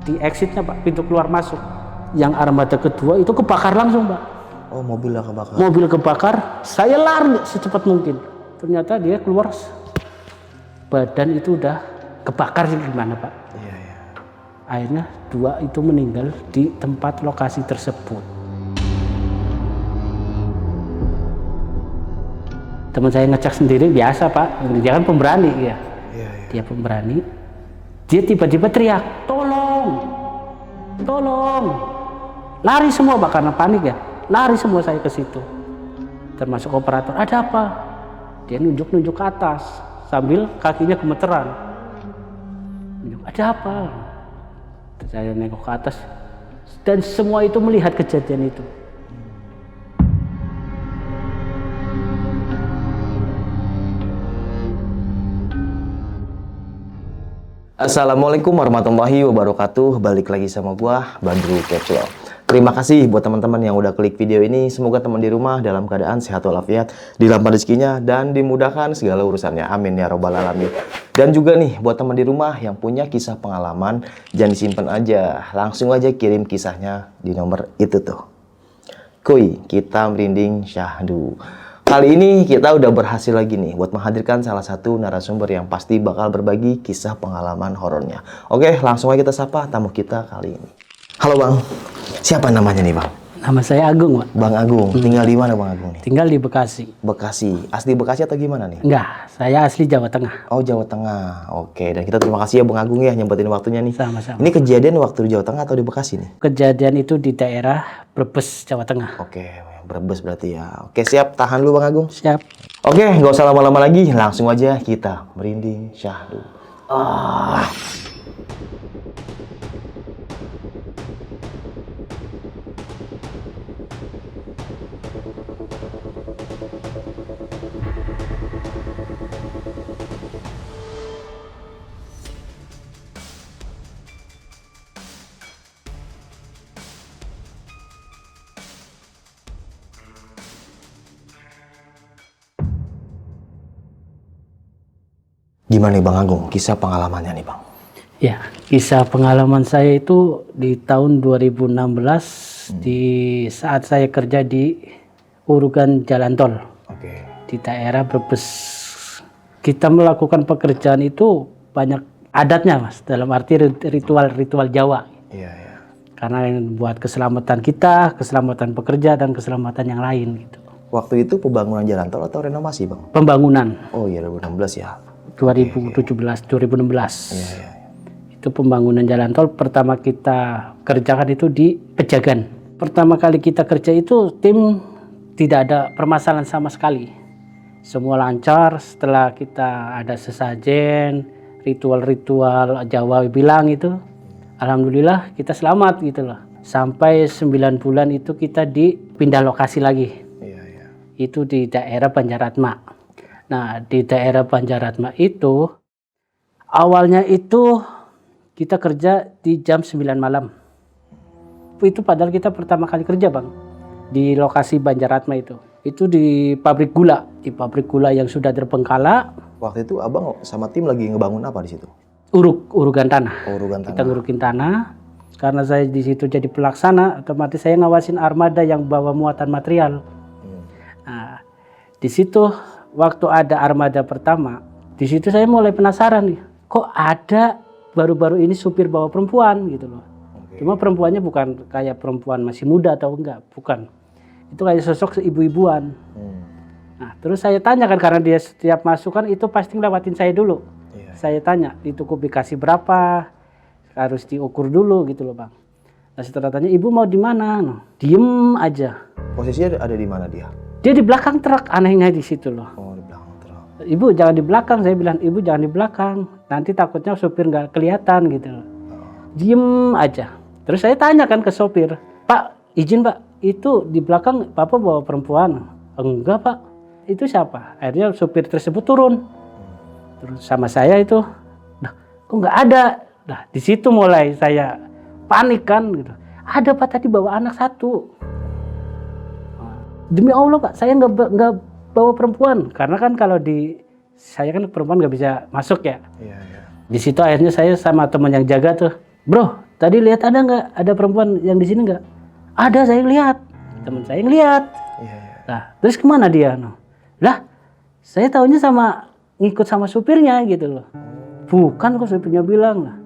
di exitnya Pak, pintu keluar masuk. Yang armada kedua itu kebakar langsung Pak. Oh, mobilnya kebakar. Mobil kebakar, saya lari secepat mungkin. Ternyata dia keluar, badan itu udah kebakar sih gimana Pak. Iya, iya. Akhirnya 2 itu meninggal di tempat lokasi tersebut. Teman saya ngecek sendiri biasa Pak, dia kan pemberani ya. Iya, iya. Dia pemberani. Dia tiba-tiba teriak, tolong, tolong. Lari semua Pak karena panik ya. Lari semua saya ke situ. Termasuk operator, ada apa? Dia nunjuk-nunjuk ke atas sambil kakinya gemeteran. Ada apa? Saya nengok ke atas dan semua itu melihat kejadian itu. Assalamualaikum warahmatullahi wabarakatuh. Balik lagi sama gua, Badru Kecil. Terima kasih buat teman-teman yang udah klik video ini. Semoga teman di rumah dalam keadaan sehat walafiat, dilapangkan rezekinya dan dimudahkan segala urusannya. Amin ya robbal alamin. Dan juga nih buat teman di rumah yang punya kisah pengalaman, jangan disimpan aja, langsung aja kirim kisahnya di nomor itu tuh. Kuy, kita merinding syahdu. Kali ini kita udah berhasil lagi nih buat menghadirkan salah satu narasumber yang pasti bakal berbagi kisah pengalaman horornya. Oke, langsung aja kita sapa tamu kita kali ini. Halo Bang, siapa namanya nih Bang? Nama saya Agung Pak. Bang Agung, tinggal di mana Bang Agung nih? Tinggal di Bekasi. Bekasi, asli Bekasi atau gimana nih? Enggak, saya asli Jawa Tengah. Oh, Jawa Tengah. Oke, dan kita terima kasih ya Bang Agung ya nyempetin waktunya nih. Sama-sama. Ini kejadian waktu di Jawa Tengah atau di Bekasi nih? Kejadian itu di daerah Brebes, Jawa Tengah. Oke, Brebes berarti ya. Oke, siap, tahan dulu Bang Agung. Siap. Oke, nggak usah lama-lama lagi, langsung aja kita merinding syahdu. Gimana nih Bang Agung, kisah pengalamannya nih Bang? Ya, kisah pengalaman saya itu di tahun 2016 di saat saya kerja di urugan jalan tol Oke. di daerah Brebes. Kita melakukan pekerjaan itu banyak adatnya Mas, dalam arti ritual-ritual Jawa. Iya, iya. Karena buat keselamatan kita, keselamatan pekerja dan keselamatan yang lain gitu. Waktu itu pembangunan jalan tol atau renovasi Bang? Pembangunan Oh iya, 2016 ya. 2017, 2016. Iya, iya. Itu pembangunan jalan tol pertama kita kerjakan itu di Pejagan. Pertama kali kita kerja itu tim tidak ada permasalahan sama sekali. Semua lancar setelah kita ada sesajen, ritual-ritual Jawa bilang itu. Alhamdulillah kita selamat gitu loh. Sampai 9 bulan itu kita dipindah lokasi lagi. Iya, iya. Itu di daerah Banjaratma. Nah, di daerah Banjaratma itu awalnya itu kita kerja di jam 9 malam. Itu padahal kita pertama kali kerja Bang di lokasi Banjaratma itu. Itu di pabrik gula, yang sudah terbengkalai. Waktu itu Abang sama tim lagi ngebangun apa di situ? Urugan tanah. Oh, urugan tanah. Kita ngurukin tanah. Karena saya di situ jadi pelaksana, otomatis saya ngawasin armada yang bawa muatan material. Nah, di situ waktu ada armada pertama, di situ saya mulai penasaran nih, kok ada baru-baru ini supir bawa perempuan gitu loh. Oke. Cuma perempuannya bukan kayak perempuan masih muda atau enggak, bukan. Itu kayak sosok ibu-ibuan. Nah, terus saya tanya kan karena dia setiap masuk kan itu pasti ngelewatin saya dulu. Iya. Saya tanya, itu kubikasi berapa? Harus diukur dulu gitu loh Bang. Nah, setelah tanya, ibu mau di mana? Nah, diem aja. Posisinya ada di mana dia? Dia di belakang truk, anehnya di situ loh. Oh, di belakang truk. Ibu jangan di belakang, saya bilang ibu jangan di belakang. Nanti takutnya sopir nggak kelihatan gitu loh. Diem aja. Terus saya tanya kan ke sopir, Pak izin Pak, itu di belakang Bapak bawa perempuan? Enggak Pak, itu siapa? Akhirnya sopir tersebut turun. Terus sama saya itu, nah kok nggak ada? Nah di situ mulai saya panik kan gitu. Ada Pak tadi bawa anak satu. Demi Allah Pak, saya nggak bawa perempuan karena kan kalau saya kan perempuan nggak bisa masuk ya. Iya, iya. Di situ akhirnya saya sama teman yang jaga tuh, bro tadi lihat ada nggak? Ada perempuan yang di sini nggak? Ada, saya lihat. Teman saya ngelihat. Nah, terus kemana dia? No? Lah, saya tahunya ngikut sama supirnya gitu loh. Bukan kok, supirnya bilang. Nah,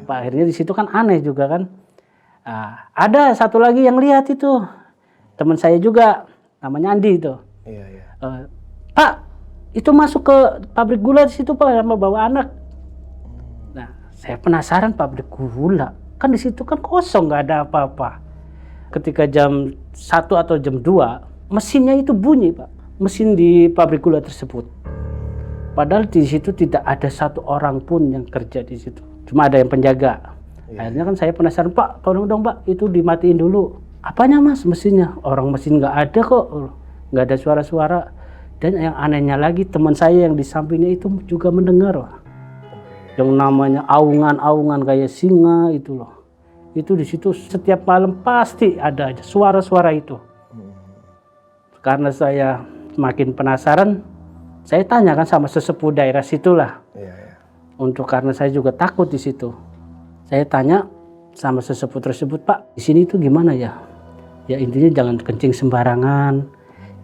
akhirnya di situ kan aneh juga kan. Nah, ada satu lagi yang lihat itu. Teman saya juga, namanya Andi itu. Pak, itu masuk ke pabrik gula di situ Pak, sama bawa anak. Nah, saya penasaran, pabrik gula. Kan di situ kan kosong, nggak ada apa-apa. Ketika jam 1 atau jam 2, mesinnya itu bunyi Pak. Mesin di pabrik gula tersebut. Padahal di situ tidak ada satu orang pun yang kerja di situ. Cuma ada yang penjaga. Akhirnya kan saya penasaran, Pak, tolong dong Pak, itu dimatiin dulu. Apanya Mas mesinnya? Orang mesin nggak ada kok. Nggak ada suara-suara. Dan yang anehnya lagi, teman saya yang di sampingnya itu juga mendengar. Wah. Yang namanya aungan-aungan kayak singa itu loh. Itu di situ setiap malam pasti ada aja suara-suara itu. Karena saya makin penasaran, saya tanyakan sama sesepuh daerah situlah. Karena saya juga takut di situ. Saya tanya sama sesepuh tersebut, Pak, di sini itu gimana ya? Ya intinya jangan kencing sembarangan,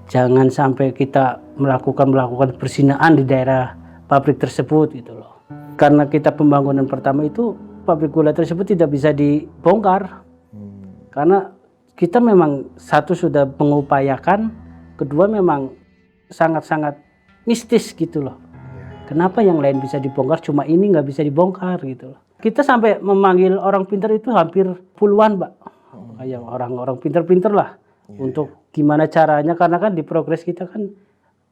jangan sampai kita melakukan perzinaan di daerah pabrik tersebut gitu loh. Karena kita pembangunan pertama itu pabrik gula tersebut tidak bisa dibongkar. Karena kita memang satu sudah mengupayakan, kedua memang sangat-sangat mistis gitu loh. Kenapa yang lain bisa dibongkar, cuma ini nggak bisa dibongkar gitu loh. Kita sampai memanggil orang pintar itu hampir puluhan Pak. Kayak orang-orang pintar-pintar lah. Untuk gimana caranya, karena kan di progres kita kan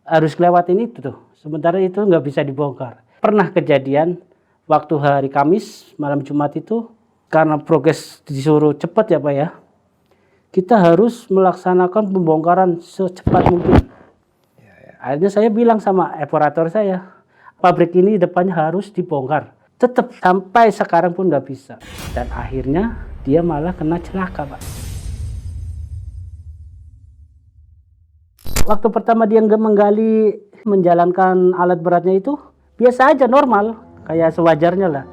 harus lewatin itu tuh. Sementara itu nggak bisa dibongkar. Pernah kejadian waktu hari Kamis, malam Jumat itu, karena progres disuruh cepat ya Pak ya. Kita harus melaksanakan pembongkaran secepat mungkin. Akhirnya saya bilang sama operator saya, pabrik ini depannya harus dibongkar. Tetap sampai sekarang pun nggak bisa. Dan akhirnya dia malah kena celaka Pak. Waktu pertama dia menggali, menjalankan alat beratnya itu, biasa aja normal, kayak sewajarnya lah.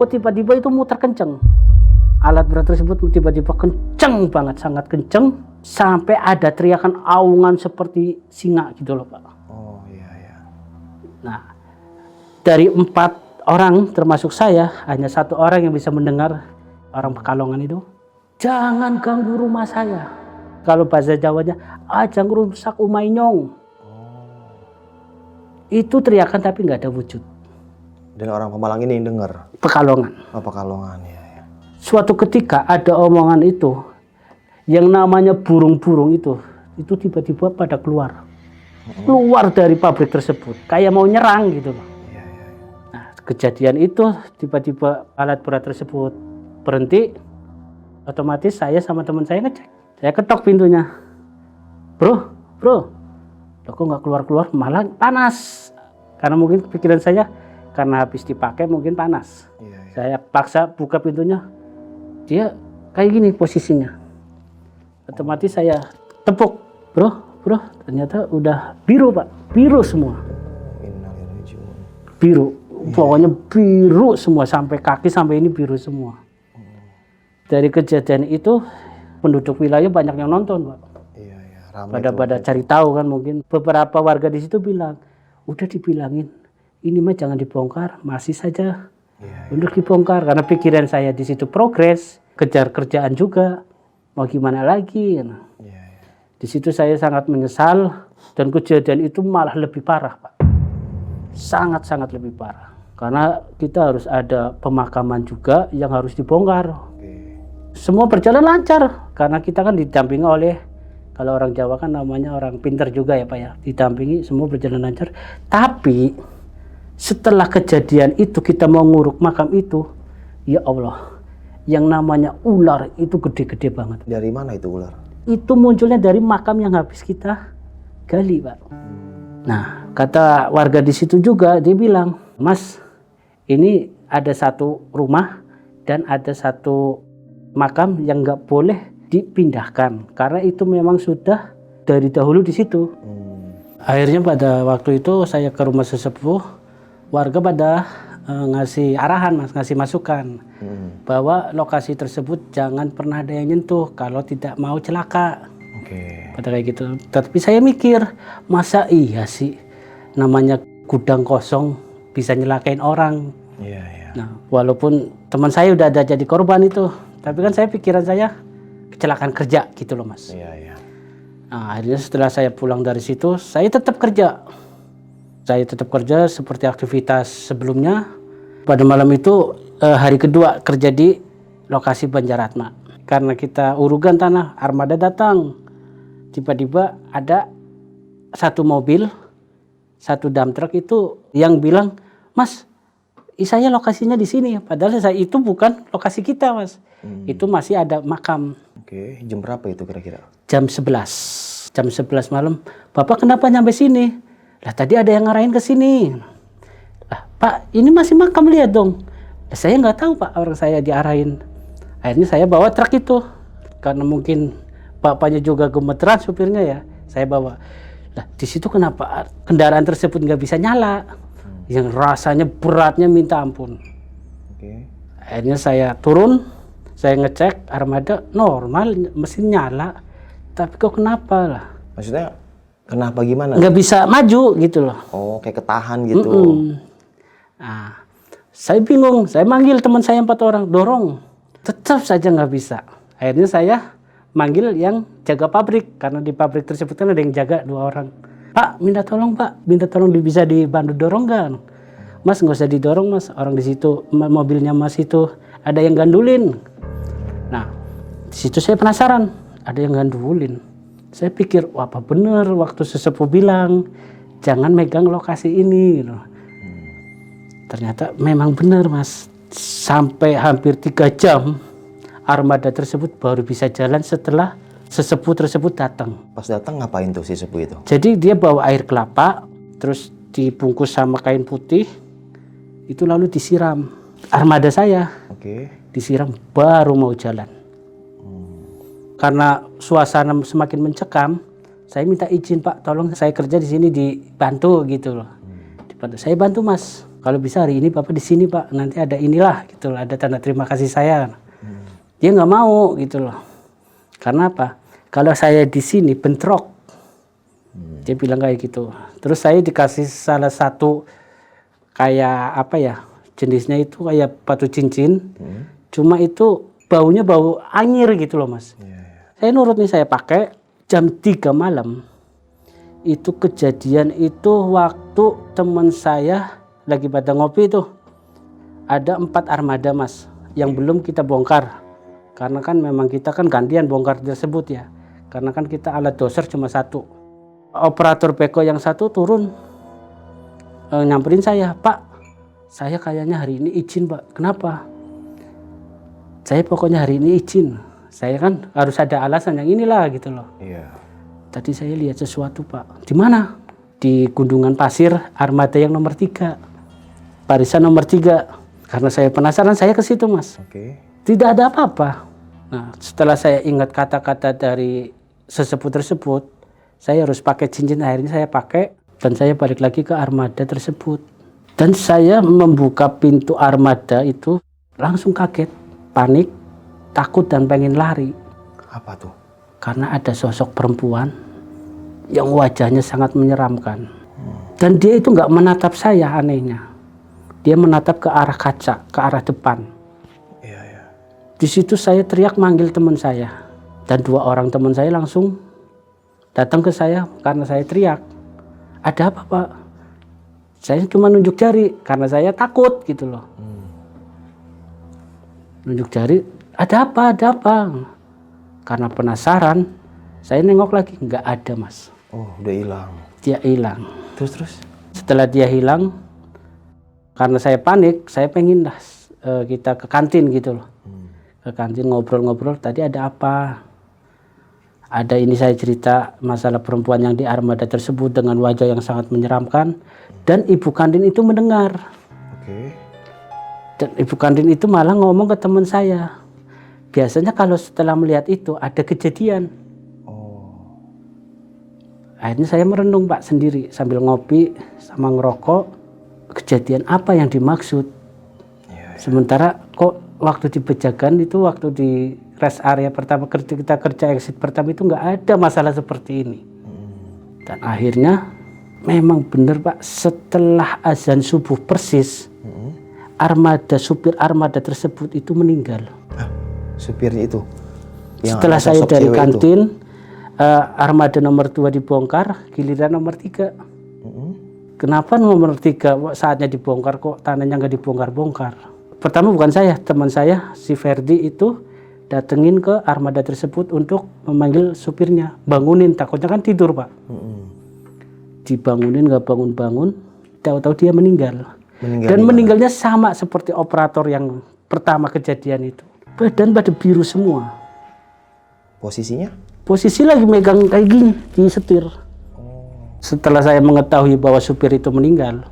Kok tiba-tiba itu muter kenceng. Alat berat tersebut tiba-tiba kenceng banget, sangat kenceng. Sampai ada teriakan aungan seperti singa gitu loh Pak. Nah, dari 4 orang termasuk saya, hanya 1 orang yang bisa mendengar, orang Pekalongan itu. Jangan ganggu rumah saya. Kalau bahasa Jawanya, jangan rusak umai nyong. Itu teriakan tapi nggak ada wujud. Dan orang Pemalang ini yang dengar? Pekalongan. Oh, Pekalongan ya. Suatu ketika ada omongan itu, yang namanya burung-burung itu tiba-tiba pada keluar dari pabrik tersebut, kayak mau nyerang gitu loh. Nah, kejadian itu tiba-tiba alat berat tersebut berhenti, otomatis saya sama teman saya ngecek. Saya ketok pintunya, bro, loh kok nggak keluar, malah panas. Karena mungkin pikiran saya, karena habis dipakai mungkin panas. Saya paksa buka pintunya, dia kayak gini posisinya. Otomatis saya tepuk, bro, ternyata udah biru Pak, biru semua. Biru, pokoknya biru semua, sampai kaki sampai ini biru semua. Dari kejadian itu penduduk wilayah banyak yang nonton Pak. Pada cari tahu kan, mungkin beberapa warga di situ bilang, udah dibilangin ini mah jangan dibongkar, masih saja untuk dibongkar. Karena pikiran saya di situ progres, kejar kerjaan juga, mau gimana lagi. Di situ saya sangat menyesal, dan kejadian itu malah lebih parah Pak. Sangat-sangat lebih parah. Karena kita harus ada pemakaman juga yang harus dibongkar. Semua berjalan lancar, karena kita kan didampingi oleh, kalau orang Jawa kan namanya orang pintar juga ya Pak ya, didampingi, semua berjalan lancar. Tapi setelah kejadian itu kita mau nguruk makam itu, ya Allah, yang namanya ular itu gede-gede banget. Dari mana itu ular? Itu munculnya dari makam yang habis kita gali Pak. Nah, kata warga di situ juga, dia bilang, Mas, ini ada satu rumah dan ada satu makam yang nggak boleh dipindahkan, karena itu memang sudah dari dahulu di situ. Akhirnya pada waktu itu saya ke rumah sesepuh, warga pada ngasih arahan mas, ngasih masukan bahwa lokasi tersebut jangan pernah ada yang nyentuh kalau tidak mau celaka. Pada kayak gitu. Tapi saya mikir, masa iya sih namanya gudang kosong bisa nyelakain orang. Nah, walaupun teman saya udah ada jadi korban itu, tapi kan saya pikiran saya kecelakaan kerja gitu loh mas. Nah, akhirnya setelah saya pulang dari situ, saya tetap kerja. Saya tetap kerja seperti aktivitas sebelumnya. Pada malam itu hari kedua kerja di lokasi Banjaratma. Karena kita urugan tanah, armada datang. Tiba-tiba ada satu mobil, satu dump truck itu yang bilang, Mas, saya lokasinya di sini. Padahal saya itu bukan lokasi kita mas. Itu masih ada makam. Jam berapa itu kira-kira? Jam 11. Jam 11 malam. Bapak kenapa nyampe sini? Lah tadi ada yang ngarahin ke sini. Lah Pak, ini masih makam, lihat dong. Lah, saya nggak tahu Pak, orang saya diarahin. Akhirnya saya bawa truk itu. Karena mungkin bapaknya juga gemeteran supirnya ya. Saya bawa. Lah di situ kenapa kendaraan tersebut nggak bisa nyala? Yang rasanya beratnya minta ampun. Akhirnya saya turun, saya ngecek armada normal, mesin nyala. Tapi kok kenapa lah? Maksudnya kenapa gimana? Nggak bisa maju gitu loh. Oh, kayak ketahan gitu. Nah, saya bingung. Saya manggil teman saya 4 orang, dorong. Tetap saja nggak bisa. Akhirnya saya manggil yang jaga pabrik. Karena di pabrik tersebut kan ada yang jaga 2 orang. Pak, minta tolong Pak. Minta tolong bisa dibantu dorong kan? Mas, nggak usah didorong mas. Orang di situ, mobilnya mas itu ada yang gandulin. Nah, di situ saya penasaran. Ada yang gandulin. Saya pikir, wah apa bener waktu sesepuh bilang jangan megang lokasi ini. Ternyata memang benar mas. Sampai hampir 3 jam armada tersebut baru bisa jalan setelah sesepuh tersebut datang. Pas datang ngapain tuh si sepuh itu? Jadi dia bawa air kelapa, terus dibungkus sama kain putih, itu lalu disiram. Armada saya disiram baru mau jalan. Karena suasana semakin mencekam, saya minta izin Pak, tolong saya kerja di sini dibantu gitu loh. Saya bantu mas. Kalau bisa hari ini Bapak di sini Pak, nanti ada inilah gitu loh, ada tanda terima kasih saya. Dia nggak mau gitu loh. Karena apa? Kalau saya di sini bentrok. Dia bilang kayak gitu. Terus saya dikasih salah satu kayak apa ya? Jenisnya itu kayak batu cincin. Cuma itu baunya bau anyir gitu loh mas. Saya nurut nih, saya pakai. Jam 3 malam. Itu kejadian itu waktu teman saya lagi pada ngopi itu. Ada 4 armada mas. Yang belum kita bongkar. Karena kan memang kita kan gantian bongkar tersebut ya. Karena kan kita alat doser cuma 1. Operator beko yang 1 turun. Nyamperin saya. Pak, saya kayaknya hari ini izin Pak. Kenapa? Saya pokoknya hari ini izin. Saya kan harus ada alasan yang inilah gitu loh. Tadi saya lihat sesuatu Pak. Di mana? Di gundugan pasir armada yang nomor 3. Barisan nomor 3. Karena saya penasaran, saya ke situ mas. Tidak ada apa-apa. Nah, setelah saya ingat kata-kata dari sesepuh tersebut, saya harus pakai cincin. Akhirnya saya pakai dan saya balik lagi ke armada tersebut. Dan saya membuka pintu armada itu langsung kaget, panik, takut dan pengen lari. Apa tuh? Karena ada sosok perempuan yang wajahnya sangat menyeramkan. Dan dia itu nggak menatap saya, anehnya. Dia menatap ke arah kaca, ke arah depan. Di situ saya teriak manggil teman saya. Dan 2 orang teman saya langsung datang ke saya karena saya teriak. Ada apa Pak? Saya cuma nunjuk jari karena saya takut gitu loh. Nunjuk jari, ada apa? Karena penasaran, saya nengok lagi, nggak ada mas. Oh, udah hilang. Dia hilang. Terus? Setelah dia hilang, karena saya panik, saya pengen kita ke kantin gitu loh. Ke kantin ngobrol-ngobrol, tadi ada apa? Ada ini saya cerita masalah perempuan yang di armada tersebut dengan wajah yang sangat menyeramkan. Dan ibu kantin itu mendengar. Dan ibu kantin itu malah ngomong ke teman saya. Biasanya kalau setelah melihat itu ada kejadian. Akhirnya saya merenung Pak sendiri sambil ngopi sama ngerokok. Kejadian apa yang dimaksud? Sementara kok waktu di Pejagan itu, waktu di rest area pertama kita kerja exit pertama itu nggak ada masalah seperti ini. Dan akhirnya memang benar Pak, setelah azan subuh persis, supir armada tersebut itu meninggal. Supirnya itu? Setelah saya dari kantin, armada nomor 2 dibongkar, giliran nomor 3. Kenapa nomor 3 saatnya dibongkar kok tanahnya nggak dibongkar-bongkar? Pertama bukan saya, teman saya si Ferdi itu datengin ke armada tersebut untuk memanggil supirnya, bangunin, takutnya kan tidur Pak. Dibangunin nggak bangun-bangun, tahu-tahu dia meninggal. Dan meninggalnya sama seperti operator yang pertama kejadian itu. Badan pada biru semua. Posisinya? Posisi lagi megang kayak gini di setir. Setelah saya mengetahui bahwa supir itu meninggal,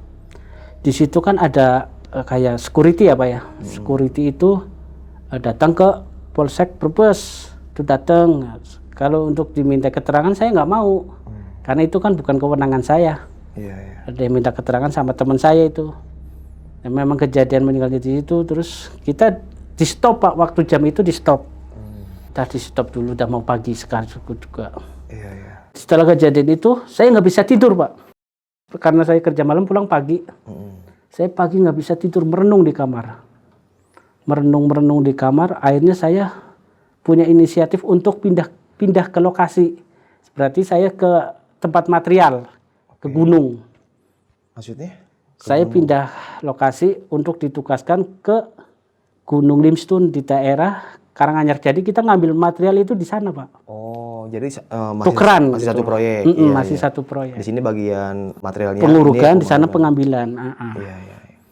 di situ kan ada kayak security ya Pak ya. Security itu datang ke Polsek Brebes, itu datang. Kalau untuk diminta keterangan saya nggak mau, karena itu kan bukan kewenangan saya. Ada yang minta keterangan sama teman saya itu. Ya, memang kejadian meninggalnya di situ, terus kita di stop Pak, waktu jam itu di stop. Tadi stop dulu, udah mau pagi sekarang juga. Setelah kejadian itu saya nggak bisa tidur Pak, karena saya kerja malam pulang pagi. Saya pagi nggak bisa tidur, merenung di kamar, merenung di kamar. Akhirnya saya punya inisiatif untuk pindah ke lokasi. Berarti saya ke tempat material, ke gunung. Maksudnya? Saya pindah lokasi untuk ditugaskan ke Gunung Limestone di daerah Karanganyar. Jadi kita ngambil material itu di sana Pak. Oh, jadi tukeran masih gitu. Satu proyek. Masih satu proyek. Di sini bagian materialnya. Pengurugan, di sana pengambilan.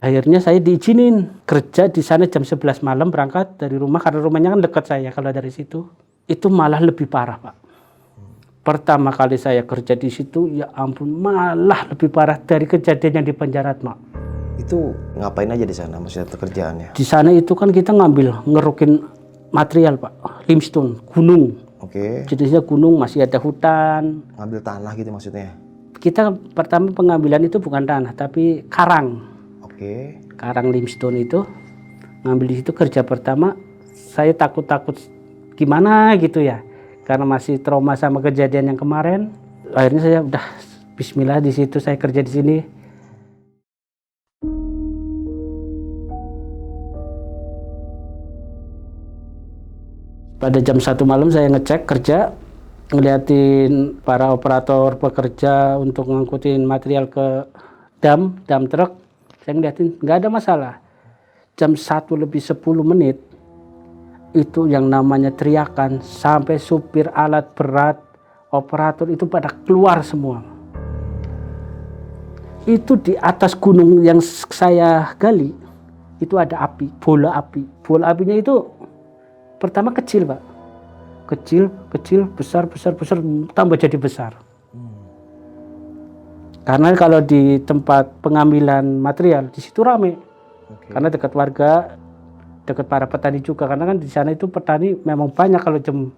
Akhirnya saya diizinin kerja di sana jam 11 malam, berangkat dari rumah karena rumahnya kan dekat saya kalau dari situ. Itu malah lebih parah Pak. Pertama kali saya kerja di situ, ya ampun, malah lebih parah dari kejadian yang di Penjarat Mak. Itu ngapain aja di sana maksudnya pekerjaannya? Di sana itu kan kita ngerukin material Pak, limestone, gunung. Jenisnya gunung, masih ada hutan. Ngambil tanah gitu maksudnya? Kita pertama pengambilan itu bukan tanah, tapi karang. Karang limestone itu, ngambil di situ kerja pertama. Saya takut gimana gitu ya, karena masih trauma sama kejadian yang kemarin. Akhirnya saya udah bismillah di situ, saya kerja di sini. Pada jam 1 malam saya ngecek kerja, ngeliatin para operator bekerja untuk ngangkutin material ke dam truk. Saya ngeliatin nggak ada masalah. Jam 1 lebih 10 menit itu yang namanya teriakan, sampai supir alat berat, operator itu pada keluar semua. Itu di atas gunung yang saya gali itu ada api, bola api. Bola apinya itu pertama kecil Pak, kecil, besar, tambah jadi besar. Karena kalau di tempat pengambilan material di situ rame, karena dekat warga, dekat para petani juga. Karena kan di sana itu petani memang banyak, kalau jam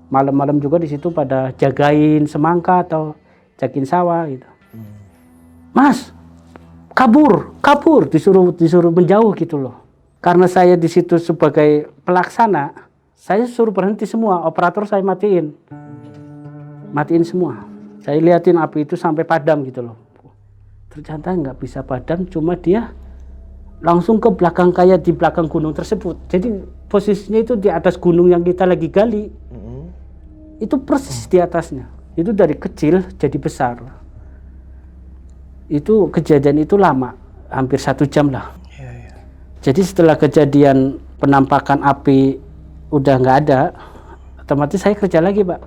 malam-malam juga di situ pada jagain semangka atau jagain sawah gitu. Mas, kabur, disuruh menjauh gitu loh. Karena saya di situ sebagai pelaksana, saya suruh berhenti semua, operator saya matiin semua. Saya liatin api itu sampai padam gitu loh. Ternyata nggak bisa padam, cuma dia langsung ke belakang, kayak di belakang gunung tersebut. Jadi posisinya itu di atas gunung yang kita lagi gali. Itu persis di atasnya. Itu dari kecil jadi besar. Itu kejadian itu lama, hampir 1 jam lah. Jadi setelah kejadian penampakan api udah nggak ada, otomatis saya kerja lagi Pak.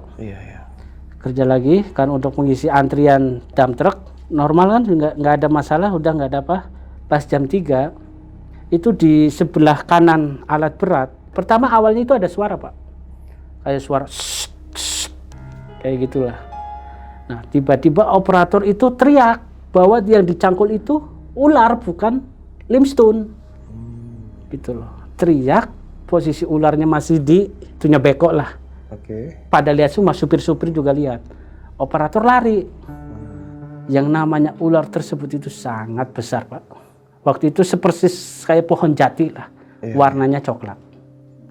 Kerja lagi kan untuk mengisi antrian dam truk. Normal kan nggak ada masalah, udah nggak ada apa. Pas jam 3 itu di sebelah kanan alat berat, pertama awalnya itu ada suara Pak, kayak suara kayak gitulah. Nah tiba-tiba operator itu teriak bahwa yang dicangkul itu ular bukan limestone gitu loh. Teriak, posisi ularnya masih di itunya bekok lah. Pada lihat semua, supir-supir juga lihat. Operator lari. Yang namanya ular tersebut itu sangat besar Pak. Waktu itu sepersis kayak pohon jati lah, warnanya coklat.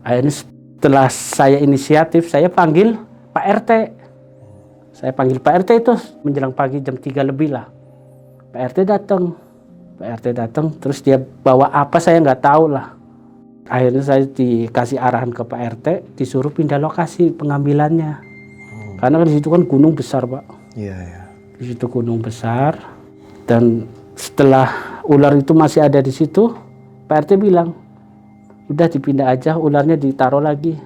Akhirnya setelah saya inisiatif, saya panggil Pak RT. Saya panggil Pak RT itu menjelang pagi jam 3 lebih lah. Pak RT datang, terus dia bawa apa saya nggak tahu lah. Akhirnya saya dikasih arahan ke Pak RT, disuruh pindah lokasi pengambilannya. Karena di situ kan gunung besar, Pak. Iya, iya. Di situ gunung besar, dan setelah ular itu masih ada di situ, Pak RT bilang, udah dipindah aja, ularnya ditaruh lagi.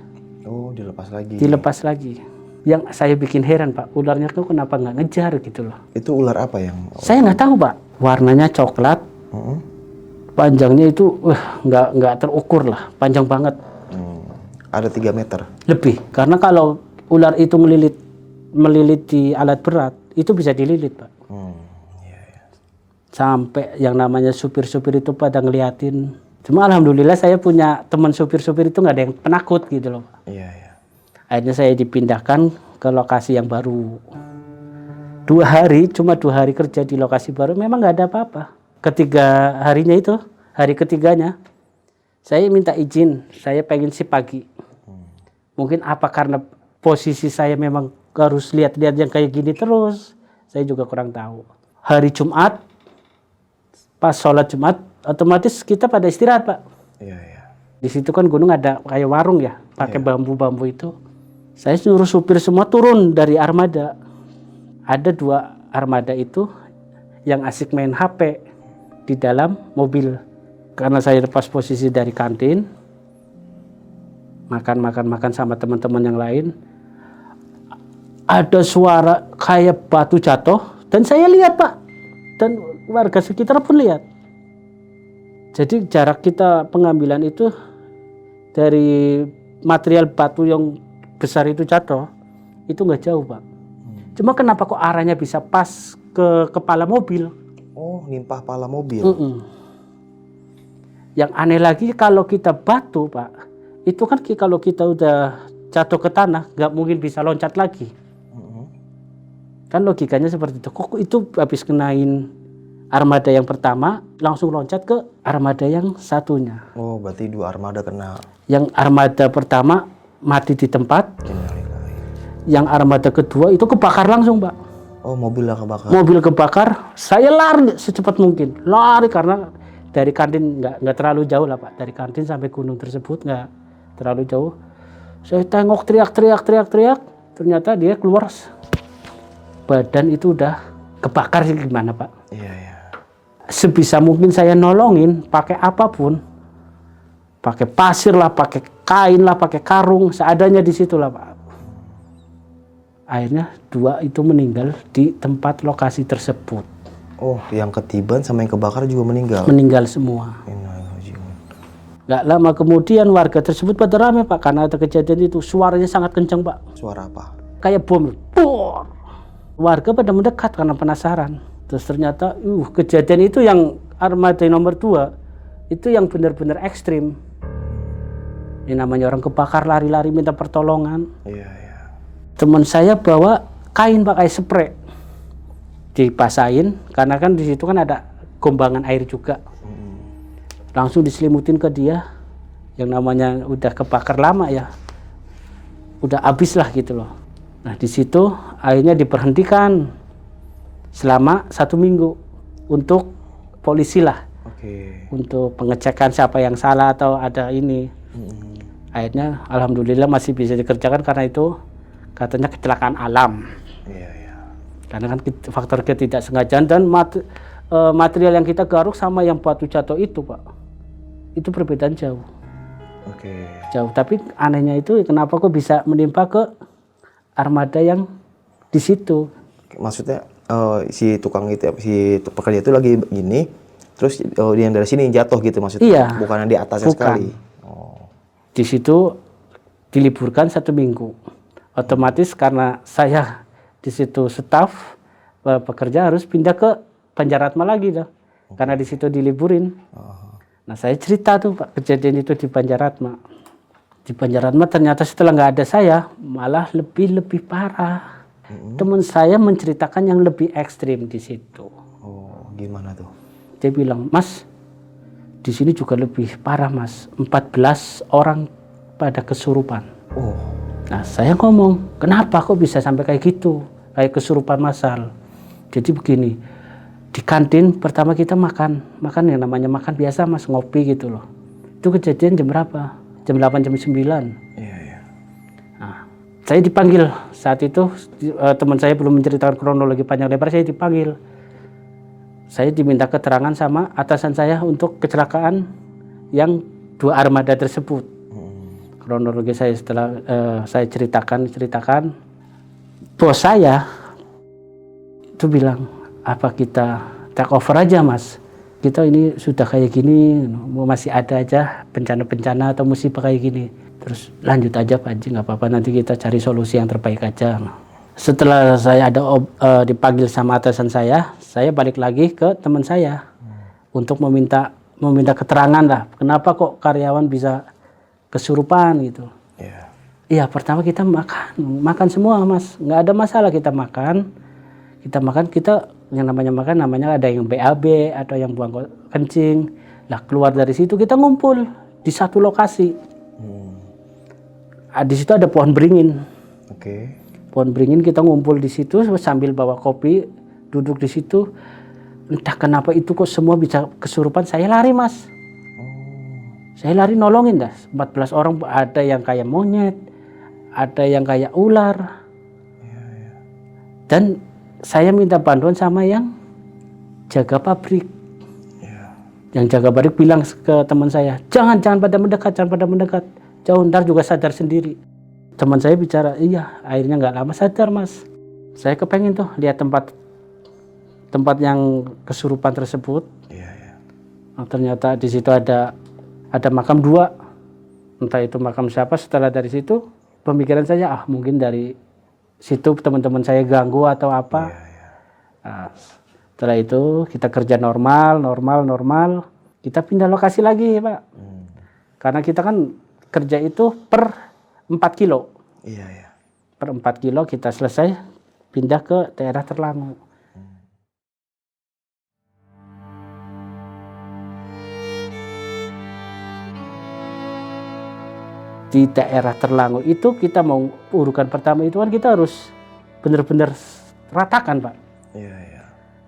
Oh, dilepas lagi. Dilepas lagi. Yang saya bikin heran, Pak, ularnya tuh kenapa nggak ngejar gitu loh. Itu ular apa yang? Saya nggak tahu, Pak. Warnanya coklat, panjangnya itu nggak terukur lah, panjang banget. Ada 3 meter. Lebih, karena kalau ular itu melilit di alat berat, itu bisa dililit, Pak. Iya, iya. Sampai yang namanya supir-supir itu pada ngeliatin. Cuma alhamdulillah saya punya teman supir-supir itu nggak ada yang penakut gitu loh, Pak. Iya, iya. Akhirnya saya dipindahkan ke lokasi yang baru. 2 hari, cuma 2 hari kerja di lokasi baru, memang nggak ada apa-apa. Ketiga harinya itu, hari ketiganya, saya minta izin, saya pengen shift pagi. Mungkin apa karena posisi saya memang harus lihat-lihat yang kayak gini terus, saya juga kurang tahu. Hari Jumat, pas sholat Jumat, otomatis kita pada istirahat, Pak. Iya, iya. Di situ kan gunung ada kayak warung ya, pakai bambu-bambu itu. Saya suruh supir semua turun dari armada. Ada 2 armada itu yang asik main HP di dalam mobil. Karena saya lepas posisi dari kantin, makan sama teman-teman yang lain. Ada suara kayak batu jatuh, dan saya lihat, Pak. Dan warga sekitar pun lihat. Jadi jarak kita pengambilan itu dari material batu yang besar itu jatuh, itu nggak jauh, Pak. Cuma kenapa kok arahnya bisa pas ke kepala mobil? Oh, nimpah pala mobil. Yang aneh lagi kalau kita batu, Pak, itu kan kalau kita udah jatuh ke tanah, nggak mungkin bisa loncat lagi. Kan logikanya seperti itu. Kok itu habis kenain armada yang pertama, langsung loncat ke armada yang satunya. Oh, berarti 2 armada kena. Yang armada pertama mati di tempat. Yang armada kedua itu kebakar langsung, Pak. Oh, mobil yang kebakar. Mobil kebakar, saya lari secepat mungkin. Lari karena dari kantin nggak terlalu jauh lah, Pak. Dari kantin sampai gunung tersebut nggak terlalu jauh. Saya tengok teriak. Ternyata dia keluar, badan itu udah kebakar sih, gimana, Pak? Iya, iya. Sebisa mungkin saya nolongin pakai apapun. Pakai pasir lah, pakai kain lah, pakai karung, seadanya di situ lah, Pak. Akhirnya 2 itu meninggal di tempat lokasi tersebut. Oh, yang ketiban sama yang kebakar juga meninggal? Meninggal semua. Gak lama kemudian warga tersebut pada rame, Pak, karena ada kejadian itu. Suaranya sangat kencang, Pak. Suara apa? Kayak bom. Bor! Warga pada mendekat karena penasaran. Terus ternyata kejadian itu yang armada nomor 2 itu yang benar-benar ekstrim. Ini namanya orang kebakar lari-lari minta pertolongan. Iya, iya. Teman saya bawa kain, Pak, kayak spray. Dipasain karena kan di situ kan ada gombangan air juga. Langsung diselimutin ke dia, yang namanya udah kebakar lama ya, udah habis lah gitu loh. Nah di situ akhirnya diberhentikan selama 1 minggu untuk polisi lah, untuk pengecekan siapa yang salah atau ada ini. Akhirnya alhamdulillah masih bisa dikerjakan karena itu katanya kecelakaan alam. Iya, iya. Karena kan faktor ketidaksengajaan dan material yang kita garuk sama yang batu jatuh itu, Pak, itu perbedaan jauh. Jauh. Tapi anehnya itu kenapa kok bisa menimpa ke armada yang di situ? Maksudnya si tukang itu, si pekerja itu lagi gini, terus yang dari sini jatuh gitu maksudnya? Iya. Bukan yang di atasnya sekali? Oh. Di situ diliburkan 1 minggu. Otomatis karena saya di situ staf pekerja harus pindah ke Banjaratma lagi dah. Karena di situ diliburin. Nah saya cerita tuh, Pak, kejadian itu di Banjaratma. Di Banjaratma ternyata setelah nggak ada saya malah lebih parah. Teman saya menceritakan yang lebih ekstrim di situ. Oh, gimana tuh? Dia bilang, Mas, Di sini juga lebih parah Mas, 14 orang pada kesurupan. Oh. Nah saya ngomong, kenapa kok bisa sampai kayak gitu, kayak kesurupan massal. Jadi begini, di kantin pertama kita makan yang namanya makan biasa Mas, ngopi gitu loh. Itu kejadian jam berapa? Jam 8, jam 9. Iya, iya. Nah, saya dipanggil saat itu, teman saya belum menceritakan kronologi panjang lebar, saya dipanggil. Saya diminta keterangan sama atasan saya untuk kecelakaan yang 2 armada tersebut. Kronologi saya setelah saya ceritakan, bos saya itu bilang, apa kita take over aja Mas? Kita ini sudah kayak gini, masih ada aja bencana-bencana atau musibah kayak gini. Terus lanjut aja Pak Haji, nggak apa-apa, nanti kita cari solusi yang terbaik aja. Setelah saya dipanggil sama atasan saya balik lagi ke teman saya untuk meminta keterangan lah, kenapa kok karyawan bisa kesurupan gitu. Iya, pertama kita makan semua Mas, nggak ada masalah, kita makan yang namanya ada yang BAB atau yang buang kencing. Lah keluar dari situ kita ngumpul di satu lokasi. Di situ ada pohon beringin. Pohon beringin, kita ngumpul di situ sambil bawa kopi, duduk di situ. Entah kenapa itu kok semua bisa kesurupan, saya lari Mas. Saya lari nolongin dah. 14 orang, ada yang kayak monyet, ada yang kayak ular. Dan saya minta bantuan sama yang jaga pabrik. Yang jaga pabrik bilang ke teman saya, jangan pada mendekat, jauh, ntar juga sadar sendiri. Teman saya bicara, iya, akhirnya nggak lama sadar Mas. Saya kepengen tuh lihat tempat yang kesurupan tersebut. Nah, ternyata di situ ada makam 2. Entah itu makam siapa. Setelah dari situ pemikiran saya, mungkin dari situ teman-teman saya ganggu atau apa. Nah, setelah itu kita kerja normal. Kita pindah lokasi lagi Pak. Karena kita kan kerja itu per 4 kilo. Per 4 kilo kita selesai pindah ke daerah Terlangu. Di daerah Terlangu itu kita mau urukan pertama itu kan kita harus benar-benar ratakan Pak.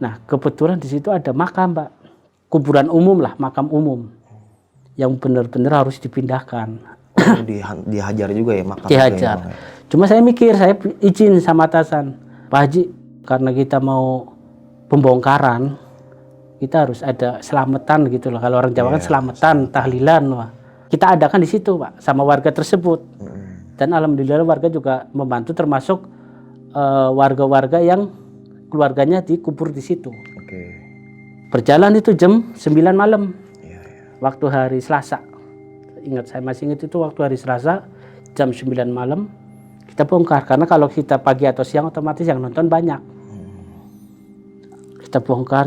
Nah kebetulan di situ ada makam Pak, kuburan umum lah, makam umum yang benar-benar harus dipindahkan. Dihajar juga ya makam. Dihajar. Cuma saya mikir, saya izin sama atasan, Pak Haji, karena kita mau pembongkaran, kita harus ada selamatan gitu loh. Kalau orang Jawa kan selamatan, tahlilan, wah. Kita adakan di situ Pak, sama warga tersebut. Dan alhamdulillah warga juga membantu, termasuk warga-warga yang keluarganya dikubur di situ. Berjalan itu jam 9 malam, waktu hari Selasa. Saya masih ingat itu waktu hari Selasa jam 9 malam kita bongkar, karena kalau kita pagi atau siang otomatis yang nonton banyak. Kita bongkar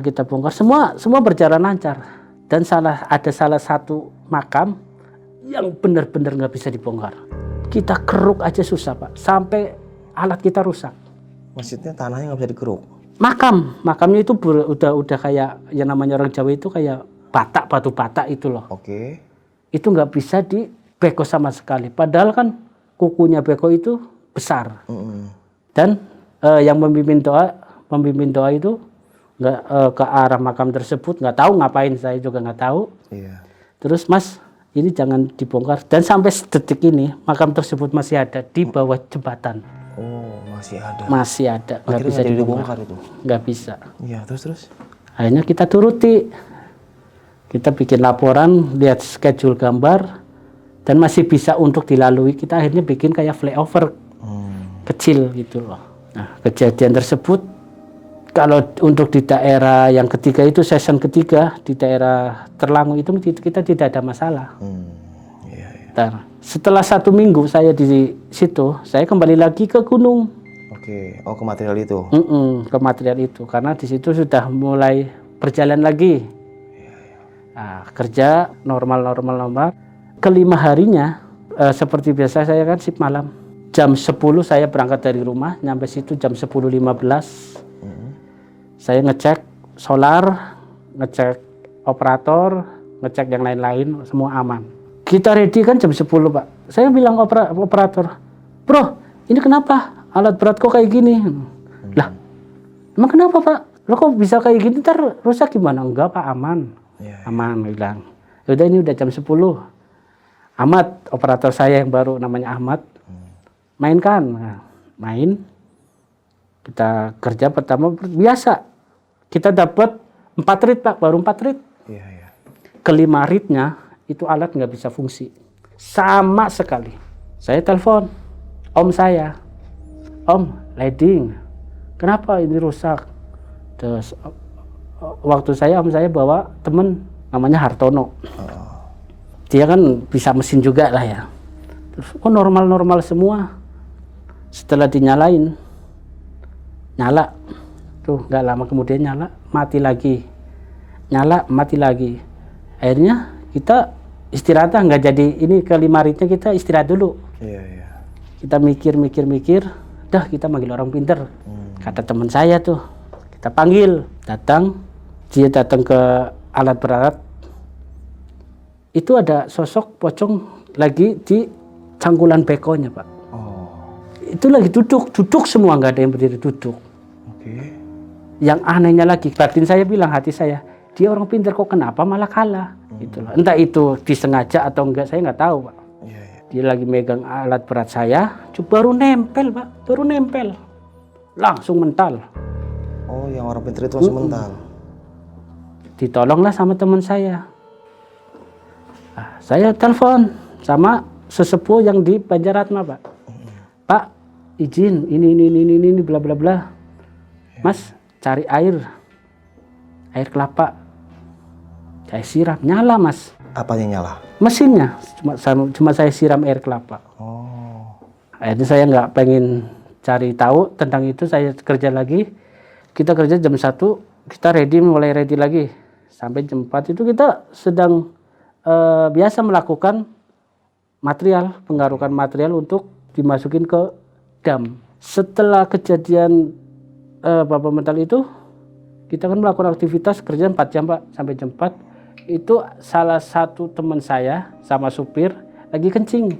semua berjalan lancar. Dan ada salah satu makam yang benar-benar nggak bisa dibongkar. Kita keruk aja susah Pak, sampai alat kita rusak. Maksudnya tanahnya nggak bisa dikeruk? Makamnya itu udah kayak yang namanya orang Jawa itu kayak batu bata itu loh. Itu nggak bisa dibeko sama sekali. Padahal kan kukunya beko itu besar. Dan yang memimpin doa itu nggak ke arah makam tersebut, nggak tahu ngapain, saya juga nggak tahu. Terus Mas, ini jangan dibongkar. Dan sampai detik ini makam tersebut masih ada di bawah jembatan. Masih ada. Nggak bisa dibongkar itu. Nggak bisa. Terus? Akhirnya kita turuti. Kita bikin laporan, lihat schedule gambar, dan masih bisa untuk dilalui. Kita akhirnya bikin kayak flyover kecil gitu loh. Nah, kejadian tersebut, kalau untuk di daerah yang ketiga itu, season ketiga, di daerah Terlangu itu kita tidak ada masalah. Setelah 1 minggu saya di situ, saya kembali lagi ke gunung. Ke material itu? Ke material itu, karena di situ sudah mulai berjalan lagi. Nah, kerja normal. Kelima harinya seperti biasa saya kan shift malam. Jam 10 saya berangkat dari rumah, nyampe situ jam 10.15. Saya ngecek solar, ngecek operator, ngecek yang lain-lain, semua aman. Kita ready kan jam 10 Pak. Saya bilang operator, bro ini kenapa alat berat kok kayak gini? Lah emang kenapa Pak? Lo kok bisa kayak gini, ntar rusak gimana? Enggak Pak, aman. Aman, bilang. Udah ini udah jam 10. Ahmad, operator saya yang baru namanya Ahmad, mainkan. Nah, main. Kita kerja pertama biasa. Kita dapat 4 rit Pak, baru 4 rit. Kelima ritnya itu alat nggak bisa fungsi. Sama sekali. Saya telepon om saya. Om, leading. Kenapa ini rusak? Terus waktu om saya bawa temen namanya Hartono. Dia kan bisa mesin juga lah ya. Terus normal semua. Setelah dinyalain, nyala. Tuh nggak lama kemudian nyala, mati lagi. Nyala, mati lagi. Akhirnya kita istirahat, nggak jadi ini kelima ritnya kita istirahat dulu. Kita mikir. Dah kita manggil orang pinter. Kata teman saya tuh, kita panggil, dia datang ke alat berat. Itu ada sosok pocong lagi di cangkulan bekonya Pak. Itu lagi duduk semua, nggak ada yang berdiri, duduk. Yang anehnya lagi, batin saya bilang, hati saya, dia orang pinter kok kenapa malah kalah. Gitu loh. Entah itu disengaja atau enggak, saya nggak tahu Pak. Dia lagi megang alat berat saya, baru nempel Pak, langsung mental. Oh, yang orang pintar itu langsung mental. Ditolonglah sama teman saya. Nah, saya telepon sama sesepuh yang di Banjaratma Pak. Pak, izin ini bla bla bla. Mas, cari air kelapa. Saya siram, nyala Mas. Apanya nyala? Mesinnya, cuma saya siram air kelapa. Akhirnya saya nggak pengen cari tahu tentang itu, saya kerja lagi. Kita kerja jam 1, kita mulai ready lagi. Sampai jam 4 itu kita sedang biasa melakukan penggarukan material untuk dimasukin ke dam. Setelah kejadian Bapak mental itu, kita kan melakukan aktivitas kerja 4 jam Pak, sampai jam 4. Itu salah satu teman saya sama supir lagi kencing.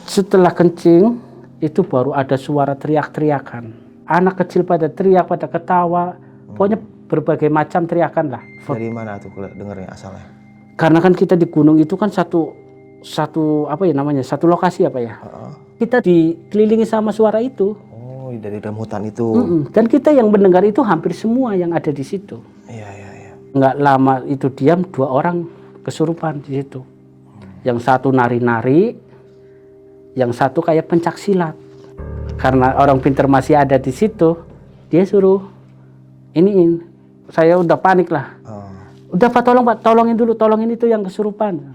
Setelah kencing itu baru ada suara teriak-teriakan. Anak kecil pada teriak, pada ketawa. Pokoknya berbagai macam teriakan lah. Dari mana tuh dengarnya asalnya? Karena kan kita di gunung itu kan satu lokasi apa ya? Kita dikelilingi sama suara itu. Oh, dari dalam hutan itu. Dan kita yang mendengar itu hampir semua yang ada di situ. Nggak lama itu diam, 2 orang kesurupan di situ. Yang satu nari-nari, yang satu kayak pencak silat. Karena orang pintar masih ada di situ, dia suruh iniin. Saya udah panik lah. Udah Pak, tolongin itu yang kesurupan.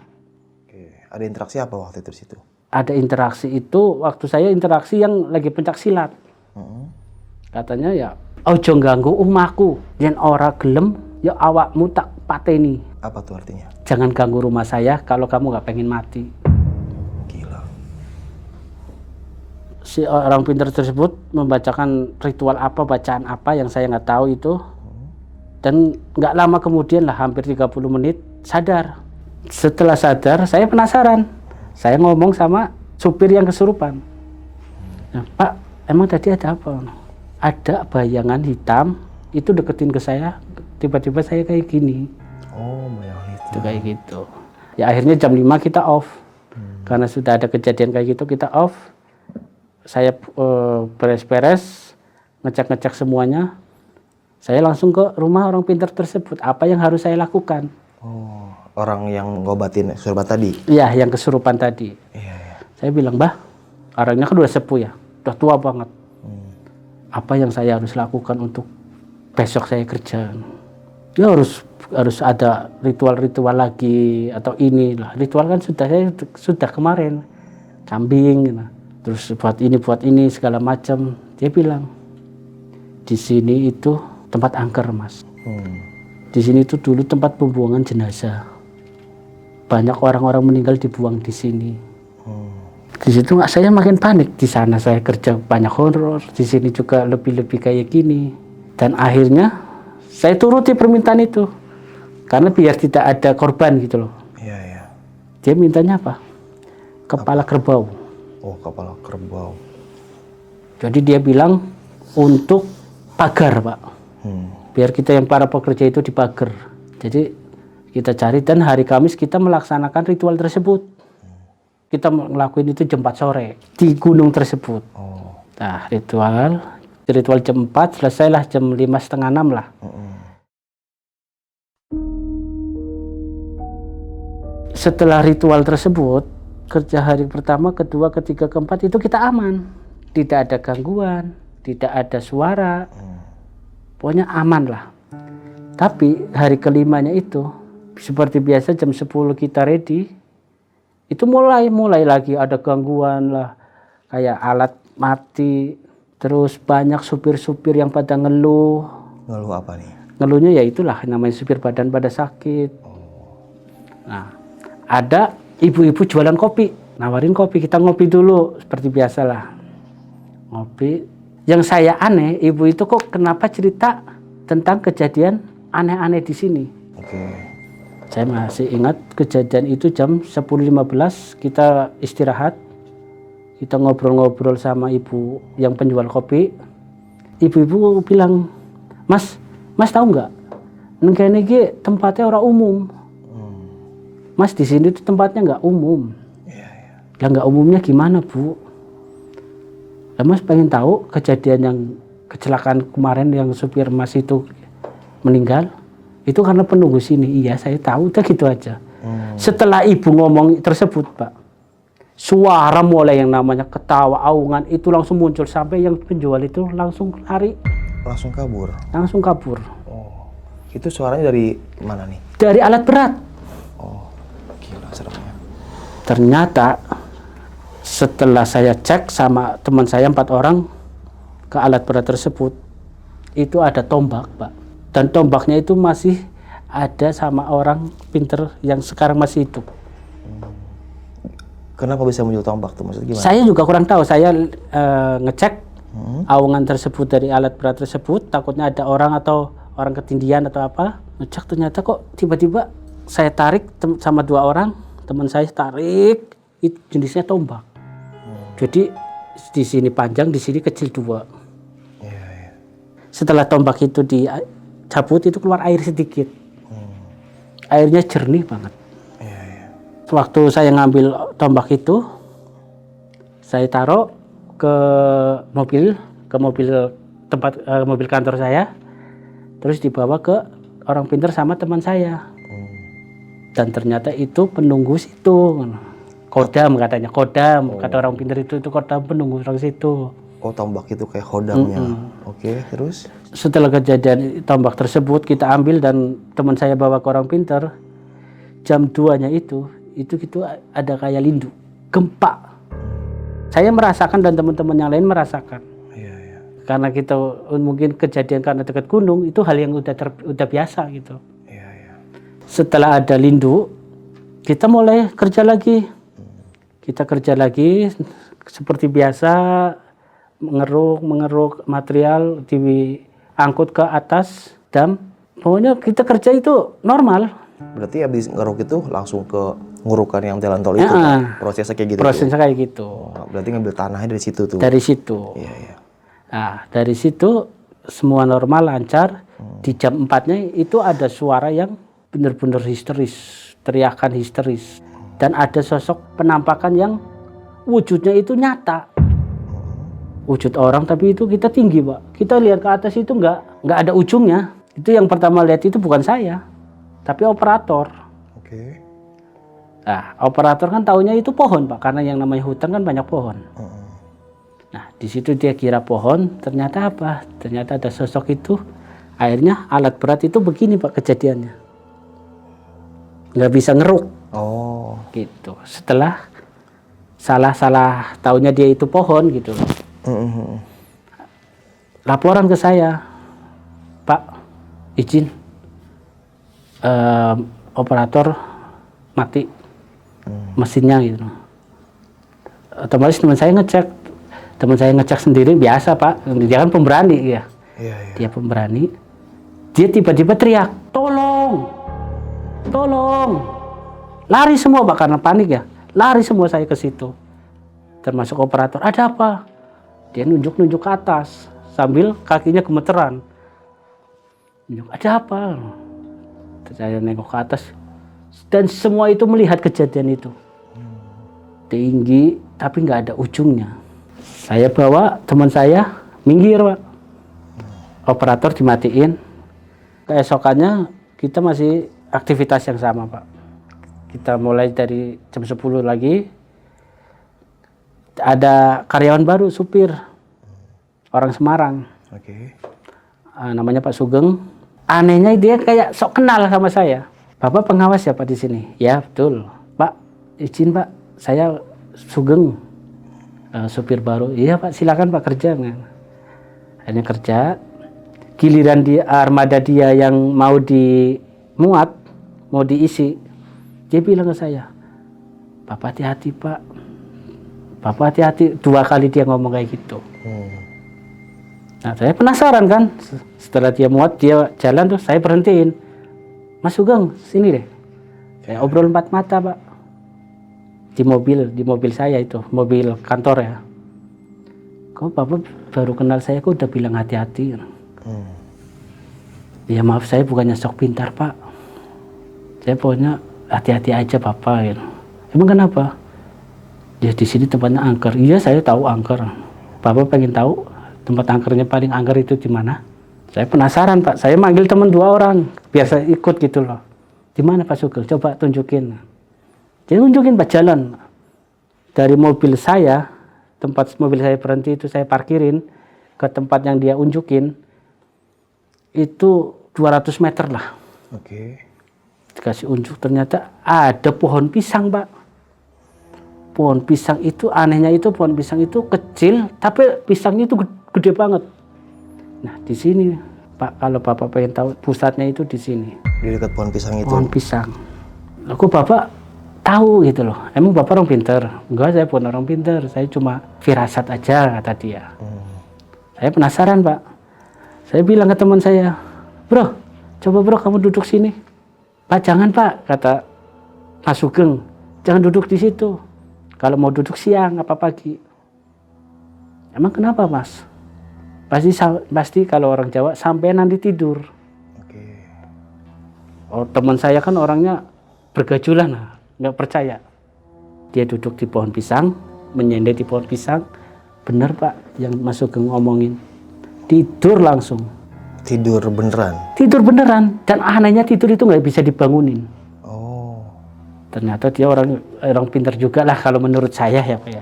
Ada interaksi apa waktu itu di situ? Ada interaksi itu waktu saya interaksi yang lagi pencak silat. Katanya ya, ojo ganggu umaku, yen ora gelem ya awakmu tak pateni. Apa tuh artinya? Jangan ganggu rumah saya kalau kamu nggak pengen mati. Gila. Si orang pintar tersebut membacakan ritual apa, bacaan apa yang saya nggak tahu itu. Dan nggak lama kemudian lah, hampir 30 menit sadar. Setelah sadar, saya penasaran. Saya ngomong sama supir yang kesurupan. Nah, Pak, emang tadi ada apa? Ada bayangan hitam itu deketin ke saya. Tiba-tiba saya kayak gini. Oh, bayangan itu kayak gitu. Ya akhirnya jam 5 kita off. Karena sudah ada kejadian kayak gitu, kita off. Saya beres-beres, ngecek-ngecek semuanya. Saya langsung ke rumah orang pintar tersebut. Apa yang harus saya lakukan? Oh, orang yang ngobatin kesurupan tadi? Iya, yang kesurupan tadi. Saya bilang, Mbah, orangnya kan udah sepuh ya, udah tua banget. Apa yang saya harus lakukan untuk besok saya kerja? Ya harus ada ritual-ritual lagi atau inilah. Ritual kan sudah kemarin, kambing, gitu. Terus buat ini segala macam. Dia bilang, di sini itu tempat angker Mas. Di sini itu dulu tempat pembuangan jenazah. Banyak orang-orang meninggal dibuang di sini. Di situ saya makin panik. Di sana saya kerja banyak horor. Di sini juga lebih-lebih kayak gini. Dan akhirnya saya turuti permintaan itu. Karena biar tidak ada korban gitu loh. Iya, iya. Dia mintanya apa? Kepala kerbau. Oh, kepala kerbau. Jadi dia bilang untuk pagar, Pak. Biar kita yang para pekerja itu dipagar. Jadi kita cari, dan hari Kamis kita melaksanakan ritual tersebut. Kita ngelakuin itu jam 4 sore di gunung tersebut. Oh. Nah, ritual jam 4, selesailah jam 5:30 lah. Setelah ritual tersebut, kerja hari pertama, kedua, ketiga, keempat itu kita aman. Tidak ada gangguan, tidak ada suara. Pokoknya aman lah. Tapi hari kelimanya itu, seperti biasa jam 10 kita ready, itu mulai lagi ada gangguan lah. Kayak alat mati, terus banyak supir-supir yang pada ngeluh. Ngeluh apa nih? Ngeluhnya ya itulah namanya supir badan pada sakit. Nah, ada ibu-ibu jualan kopi, nawarin kopi, kita ngopi dulu seperti biasalah. Ngopi. Yang saya aneh, ibu itu kok kenapa cerita tentang kejadian aneh-aneh di sini. Oke. Saya masih ingat kejadian itu jam 10.15 kita istirahat. Kita ngobrol-ngobrol sama ibu yang penjual kopi. Ibu-ibu bilang, Mas tahu nggak? Kene iki tempatnya orang umum. Mas, di sini tuh tempatnya nggak umum. Iya, iya. Ya nggak umumnya gimana, Bu? Ya, Mas pengen tahu kejadian yang kecelakaan kemarin yang supir Mas itu meninggal? Itu karena penunggu sini. Iya, saya tahu, udah gitu aja. Setelah ibu ngomong tersebut, Pak, suara mulai yang namanya ketawa, aungan itu langsung muncul, sampai yang penjual itu langsung lari. Langsung kabur? Langsung kabur. Oh, itu suaranya dari mana nih? Dari alat berat. Oh, gila seremnya. Ternyata setelah saya cek sama teman saya 4 orang ke alat berat tersebut, itu ada tombak, Pak. Dan tombaknya itu masih ada sama orang pinter yang sekarang masih hidup. Kenapa bisa muncul tombak tuh? Maksudnya gimana? Saya juga kurang tahu. Saya ngecek aungan tersebut dari alat berat tersebut, takutnya ada orang atau orang ketindihan atau apa. Ngecek, ternyata kok tiba-tiba saya tarik sama 2 orang, teman saya tarik, itu jenisnya tombak. Jadi di sini panjang, di sini kecil 2. Iya, iya. Setelah tombak itu dicabut, itu keluar air sedikit. Airnya jernih banget. Iya, iya. Waktu saya ngambil tombak itu, saya taruh ke mobil tempat mobil kantor saya, terus dibawa ke orang pintar sama teman saya. Dan ternyata itu penunggu situ. Kodam katanya, kodam. Kata orang pintar itu kodam penunggu orang situ. Oh, tombak itu kayak hodamnya. Oke, terus? Setelah kejadian tombak tersebut kita ambil dan teman saya bawa ke orang pintar. Jam 2-nya itu ada kayak lindu, gempa. Saya merasakan dan teman-teman yang lain merasakan. Iya, iya. Karena kita mungkin kejadian karena dekat gunung, itu hal yang udah biasa gitu. Iya, iya. Setelah ada lindu, kita mulai kerja lagi. Kita kerja lagi seperti biasa, mengeruk material, diangkut ke atas dam. Pokoknya kita kerja itu normal. Berarti habis ngeruk itu langsung ke ngurukan yang jalan tol itu kan? Prosesnya kayak gitu? Prosesnya kayak gitu. Oh, berarti ngambil tanahnya dari situ tuh? Dari situ. Iya, iya. Nah, dari situ semua normal, lancar. Di jam 4-nya itu ada suara yang benar-benar histeris, teriakan histeris. Dan ada sosok penampakan yang wujudnya itu nyata. Wujud orang, tapi itu kita tinggi, Pak. Kita lihat ke atas itu nggak ada ujungnya. Itu yang pertama lihat itu bukan saya, tapi operator. Oke. Nah, operator kan taunya itu pohon, Pak, karena yang namanya hutan kan banyak pohon. Nah, di situ dia kira pohon, ternyata apa? Ternyata ada sosok itu. Akhirnya alat berat itu begini, Pak, kejadiannya. Nggak bisa ngeruk. Oh. Gitu. Setelah salah taunya dia itu pohon gitu. Laporan ke saya, Pak, izin operator mati mesinnya gitu. Otomatis teman saya ngecek sendiri, biasa, Pak. Dia kan pemberani ya. Iya, iya. Dia pemberani. Dia tiba-tiba teriak, tolong, tolong. Lari semua Pak, karena panik ya. Lari semua saya ke situ. Termasuk operator, ada apa? Dia nunjuk-nunjuk ke atas sambil kakinya gemeteran. Nunjuk, ada apa? Saya nengok ke atas dan semua itu melihat kejadian itu. Tinggi tapi nggak ada ujungnya. Saya bawa teman saya minggir Pak. Operator dimatiin. Keesokannya kita masih aktivitas yang sama Pak. Kita mulai dari jam 10 lagi. Ada karyawan baru, supir. Orang Semarang. Oke. Namanya Pak Sugeng. Anehnya dia kayak sok kenal sama saya. Bapak pengawas ya Pak di sini? Ya betul. Pak, izin Pak, saya Sugeng, supir baru. Iya Pak, silakan Pak kerja. Hanya kerja. Giliran di armada dia yang mau dimuat, mau diisi, dia bilang ke saya, Bapak hati-hati Pak, Bapak hati-hati. 2 kali dia ngomong kayak gitu. Nah saya penasaran kan, setelah dia muat, dia jalan tuh, saya berhentiin. Mas Sugeng, sini deh. Saya obrol 4 mata Pak. Di mobil saya itu, mobil kantor ya. Kok Bapak baru kenal saya, kok udah bilang hati-hati. Ya maaf, saya bukannya sok pintar Pak. Saya pokoknya hati-hati aja Bapak. Ya. Emang kenapa? Ya di sini tempatnya angker. Iya saya tahu angker. Bapak pengen tahu tempat angkernya paling angker itu di mana? Saya penasaran Pak. Saya manggil teman 2 orang biar saya ikut gitu loh. Di mana Pak Sugeng? Coba tunjukin. Dia nunjukin Pak jalan. Dari mobil saya, tempat mobil saya berhenti itu saya parkirin ke tempat yang dia unjukin. Itu 200 meter lah. Oke. Dikasih unjuk, ternyata ada pohon pisang Pak. Pohon pisang itu, anehnya itu pohon pisang itu kecil, tapi pisangnya itu gede banget. Nah di sini Pak, kalau Bapak pengen tahu pusatnya itu di sini. Di dekat pohon pisang itu. Pohon pisang. Aku Bapak tahu gitu loh. Emang Bapak orang pinter? Enggak, saya bukan orang pinter. Saya cuma firasat aja kata dia. Saya penasaran Pak. Saya bilang ke teman saya, bro, coba bro kamu duduk sini. Pak jangan Pak, kata Mas Sugeng, jangan duduk di situ. Kalau mau duduk siang apa pagi. Emang kenapa Mas? Pasti kalau orang Jawa sampai nanti tidur. Oke. Oh teman saya kan orangnya bergajulan, nggak percaya. Dia duduk di pohon pisang, menyender di pohon pisang. Bener Pak yang Mas Sugeng ngomongin. Tidur langsung. Tidur beneran? Tidur beneran. Dan anehnya tidur itu nggak bisa dibangunin. Oh. Ternyata dia orang pintar juga lah kalau menurut saya ya Pak ya.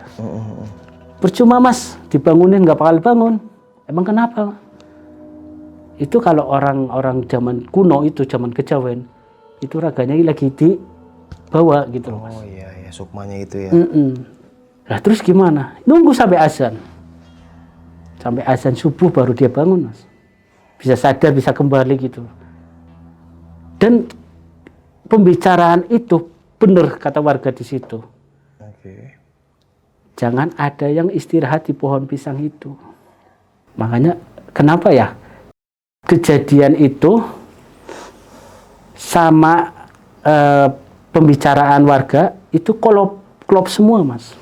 Percuma Mas, dibangunin nggak bakal bangun. Emang kenapa? Itu kalau orang-orang zaman kuno itu, zaman kejawen, itu raganya lagi dibawa gitu loh Mas. Oh iya, sukmanya itu ya. Nah terus gimana? Nunggu sampai azan. Sampai azan subuh baru dia bangun Mas. Bisa sadar, bisa kembali gitu. Dan pembicaraan itu benar kata warga di situ. Oke. Jangan ada yang istirahat di pohon pisang itu. Makanya kenapa ya kejadian itu sama pembicaraan warga itu klop semua Mas.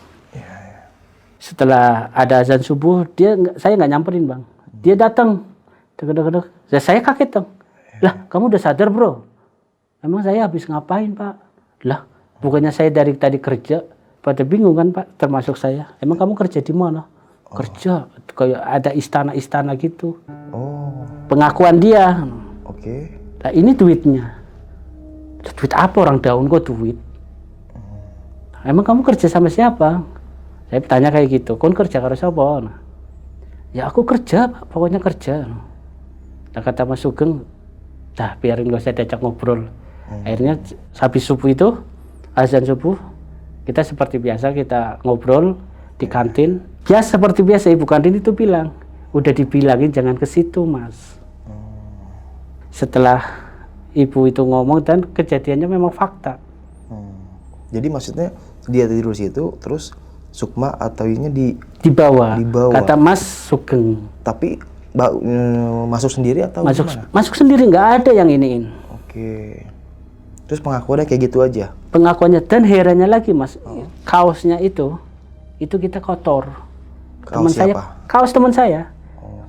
Setelah ada azan subuh, saya nggak nyamperin Bang. Dia datang, deg-deg. Saya kaget dong. Lah, kamu udah sadar bro? Emang saya habis ngapain Pak? Lah, bukannya saya dari tadi kerja. Pada bingung kan Pak, termasuk saya. Emang kamu kerja di mana? Kerja, kayak ada istana-istana gitu. Oh. Pengakuan dia. Oke. Nah ini duitnya. Duit apa orang daun kok duit? Emang kamu kerja sama siapa? Saya tanya kayak gitu, kon kerja karo siapa? Nah, ya aku kerja Pak, pokoknya kerja. Nah kata Mas Sugeng, dah biarin gak usah diajak ngobrol. Akhirnya habis subuh itu, azan subuh, kita seperti biasa kita ngobrol di kantin. Ya seperti biasa ibu kantin itu bilang, udah dibilangin jangan ke situ Mas. Setelah ibu itu ngomong dan kejadiannya memang fakta. Jadi maksudnya dia tidur situ, terus Sukma atau ini dibawa. Dibawa. Kata Mas Sugeng. Tapi masuk sendiri atau masuk gimana? Masuk sendiri, nggak ada yang iniin. Oke. Terus pengakuannya kayak gitu aja? Pengakuannya, dan herannya lagi Mas, kaosnya itu kita kotor. Kaos siapa? Kaos teman saya.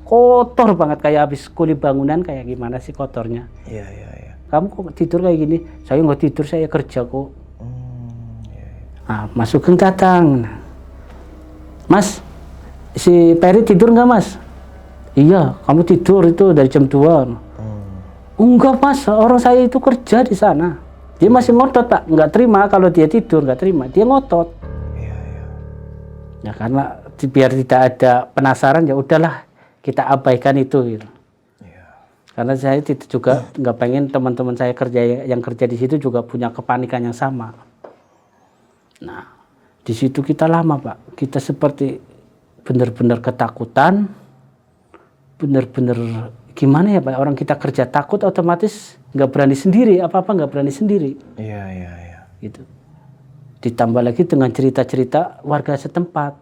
Kotor banget, kayak habis kuli bangunan, kayak gimana sih kotornya. Iya, iya, iya. Kamu kok tidur kayak gini? Saya nggak tidur, saya kerja kok. Iya, iya. Nah, Mas Sugeng datang. Mas, si Peri tidur nggak Mas? Iya, kamu tidur itu dari jam 2. Enggak Mas, orang saya itu kerja di sana. Dia masih ngotot Pak, nggak terima kalau dia tidur, nggak terima. Dia ngotot. Iya, iya. Ya karena biar tidak ada penasaran, ya udahlah kita abaikan itu gitu. Iya. Karena saya juga nggak pengen teman-teman saya yang kerja di situ juga punya kepanikan yang sama. Nah, di situ kita lama Pak, kita seperti benar-benar ketakutan, benar-benar gimana ya Pak, orang kita kerja takut otomatis nggak berani sendiri, apa-apa nggak berani sendiri. Iya, iya, iya. Gitu. Ditambah lagi dengan cerita-cerita warga setempat.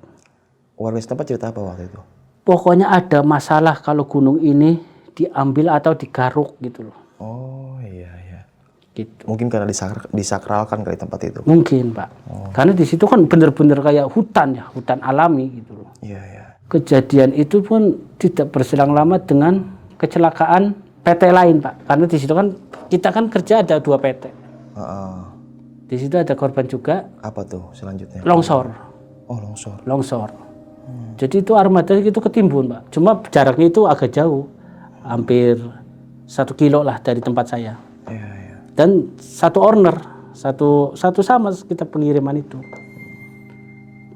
Warga setempat cerita apa waktu itu? Pokoknya ada masalah kalau gunung ini diambil atau digaruk gitu loh. Oh, iya, iya. Gitu. Mungkin karena disakralkan kali tempat itu. Mungkin Pak. Karena di situ kan benar-benar kayak hutan ya, hutan alami gitu loh. Iya, iya. Kejadian itu pun tidak berselang lama dengan kecelakaan PT lain Pak. Karena di situ kan kita kan kerja ada 2 PT. Di situ ada korban juga. Apa tuh selanjutnya? Longsor. Oh, longsor. Longsor. Jadi itu armada itu ketimbun Pak. Cuma jaraknya itu agak jauh. Hampir 1 kilo lah dari tempat saya. Iya, iya. Dan satu owner, satu sama kita pengiriman itu.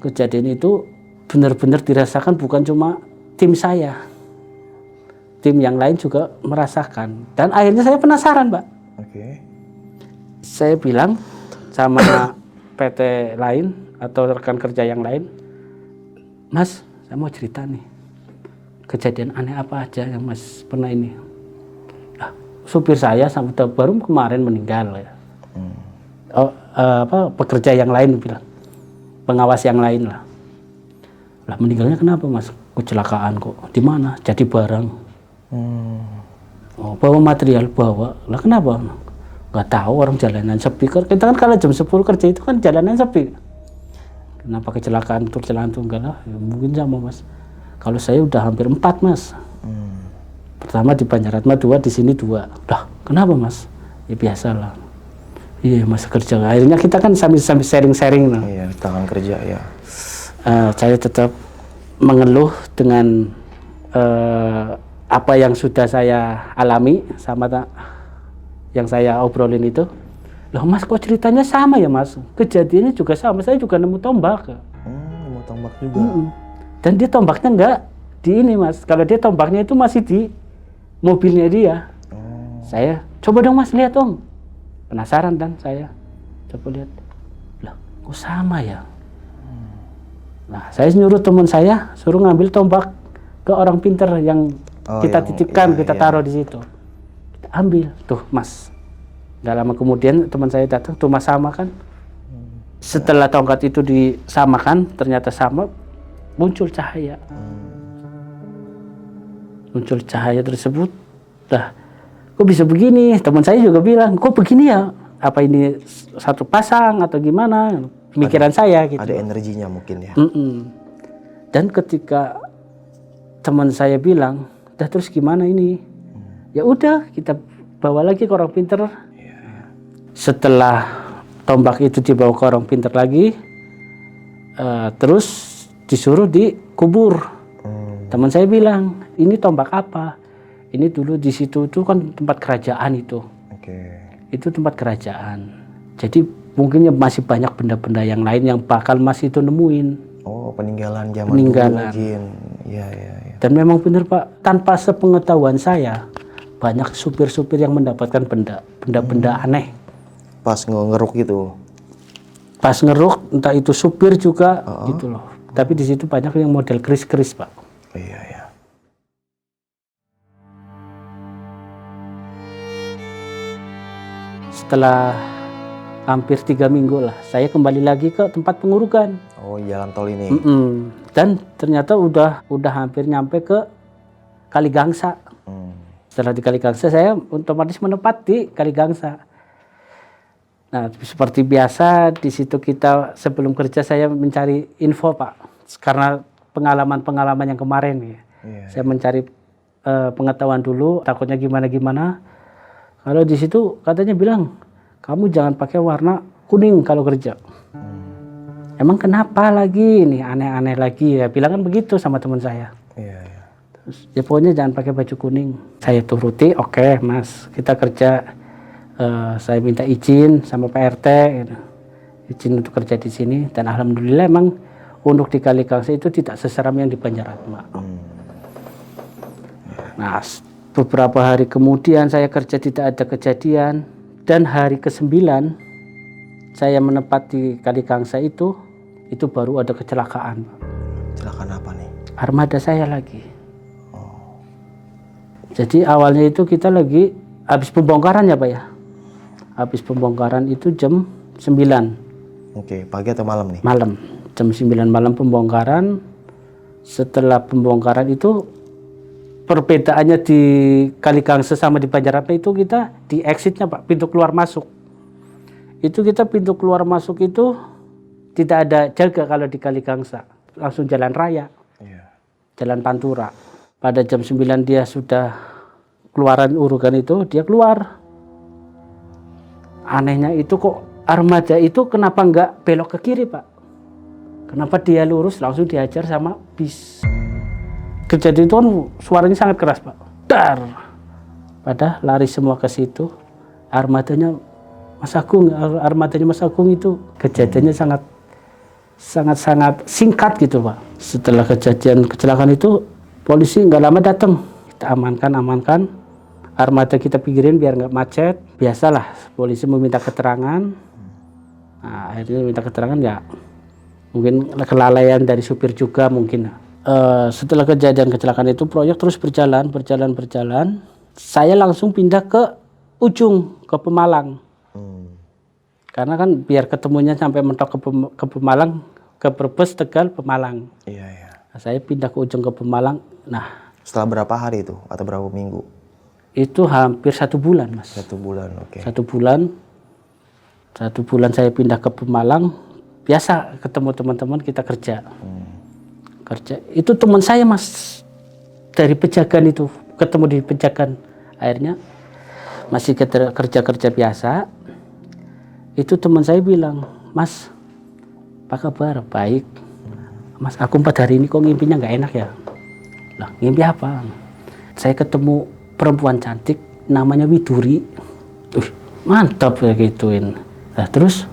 Kejadian itu benar-benar dirasakan bukan cuma tim saya. Tim yang lain juga merasakan. Dan akhirnya saya penasaran Pak. Oke. Saya bilang sama PT lain atau rekan kerja yang lain, Mas, saya mau cerita nih. Kejadian aneh apa aja yang Mas pernah ini? Supir saya baru kemarin meninggal ya. Pekerja yang lain bilang, pengawas yang lain lah. Lah meninggalnya kenapa Mas? Kecelakaan kok. Di mana? Jadi barang. Oh, bawa material, bawa. Lah kenapa? Nggak tahu, orang jalanan sepi. Kita kan kalau jam 10 kerja itu kan jalanan sepi. Kenapa kecelakaan tunggal lah? Ya, mungkin sama Mas. Kalau saya udah hampir 4 Mas. Pertama di Banjaratma 2, di sini 2. Lah kenapa Mas? Ya biasalah. Iya Mas kerja. Akhirnya kita kan sambil sharing-sharing. Nah. Iya, tangan kerja ya. Saya tetap mengeluh dengan apa yang sudah saya alami sama yang saya obrolin itu. Loh Mas, kok ceritanya sama ya Mas? Kejadiannya juga sama, saya juga nemu tombak. Nemu tombak juga. Dan dia tombaknya enggak di ini Mas. Kalau dia tombaknya itu masih di mobilnya dia. Saya, coba dong Mas, lihat dong. Penasaran dan saya coba lihat. Lah, kok sama ya? Nah, saya nyuruh teman saya suruh ngambil tombak ke orang pinter yang kita titipkan, kita taruh di situ. Kita ambil, tuh Mas. Gak lama kemudian teman saya datang, tuh Mas sama kan? Setelah tongkat itu disamakan, ternyata sama, muncul cahaya. Muncul cahaya tersebut, dah, kok bisa begini? Teman saya juga bilang, kok begini ya? Apa ini satu pasang atau gimana? Pemikiran saya gitu. Ada energinya mungkin ya. Dan ketika teman saya bilang, dah terus gimana ini? Ya udah, kita bawa lagi ke orang pinter. Setelah tombak itu dibawa ke orang pinter lagi, terus disuruh dikubur. Teman saya bilang, ini tombak apa? Ini dulu di situ tuh kan tempat kerajaan itu. Itu tempat kerajaan. Jadi mungkin masih banyak benda-benda yang lain yang bakal masih itu nemuin. Oh, peninggalan zaman peninggalan. dulu mungkin. Ya. Dan memang benar Pak, tanpa sepengetahuan saya, banyak supir-supir yang mendapatkan benda-benda aneh. Pas ngeruk gitu. Pas ngeruk, entah itu supir juga gitu loh. Tapi di situ banyak yang model keris-keris Pak. Iya. Setelah hampir 3 minggu lah, saya kembali lagi ke tempat pengurukan. Oh, jalan tol ini. Dan ternyata udah hampir nyampe ke Kaligangsa. Setelah di Kaligangsa, saya otomatis menetap di Kaligangsa. Nah, seperti biasa di situ kita sebelum kerja saya mencari info Pak, karena pengalaman-pengalaman yang kemarin ya. Saya mencari pengetahuan dulu, takutnya gimana-gimana. Kalau di situ katanya bilang, kamu jangan pakai warna kuning kalau kerja. Emang kenapa lagi ini aneh-aneh lagi ya? Bilang kan begitu sama teman saya. Terus ya pokoknya jangan pakai baju kuning. Saya turuti, oke, Mas, kita kerja. Saya minta izin sama Pak RT, gitu. Izin untuk kerja di sini, dan alhamdulillah emang untuk di Kalikangsa itu tidak seseram yang di Banjaratma. Nah, beberapa hari kemudian saya kerja tidak ada kejadian, dan hari ke-9 saya menempati Kalikangsa itu baru ada kecelakaan. Kecelakaan apa nih? Armada saya lagi. Jadi awalnya itu kita lagi habis pembongkaran ya Pak ya. Habis pembongkaran itu jam 9. Oke, pagi atau malam nih? Malam. Jam 9 malam pembongkaran. Setelah pembongkaran itu perbedaannya di Kalikangsa sama di Banjaratma itu kita di exitnya Pak, pintu keluar masuk. Itu kita pintu keluar masuk itu tidak ada jaga kalau di Kalikangsa. Langsung jalan raya. Jalan Pantura. Pada jam 9 dia sudah keluaran urugan itu, dia keluar. Anehnya itu kok armada itu kenapa nggak belok ke kiri Pak? Kenapa dia lurus langsung dihajar sama bis? Kejadian itu kan suaranya sangat keras Pak. Dar! Pada lari semua ke situ. Armadanya Mas Agung itu kejadiannya sangat singkat gitu Pak. Setelah kejadian kecelakaan itu polisi nggak lama datang. Kita amankan. Armada kita pikirin biar nggak macet. Biasalah polisi meminta keterangan. Nah, akhirnya minta keterangan ya mungkin kelalaian dari supir juga mungkin. Setelah kejadian kecelakaan itu proyek terus berjalan. Saya langsung pindah ke ujung, ke Pemalang. Karena kan biar ketemunya sampai mentok ke Pemalang, ke Brebes, Tegal, Pemalang. Nah, saya pindah ke ujung ke Pemalang. Nah, setelah berapa hari itu atau berapa minggu? Itu hampir 1 bulan Mas. 1 bulan, oke. 1 bulan. 1 bulan saya pindah ke Pemalang. Biasa ketemu teman-teman kita kerja. Kerja. Itu teman saya Mas. Dari Pejagan itu. Ketemu di Pejagan. Akhirnya masih kerja biasa. Itu teman saya bilang, Mas, apa kabar? Baik. Mas, aku 4 hari ini kok ngimpinya nggak enak ya? Lah, ngimpi apa? Saya ketemu perempuan cantik namanya Widuri. Mantap ya gituin. Nah, terus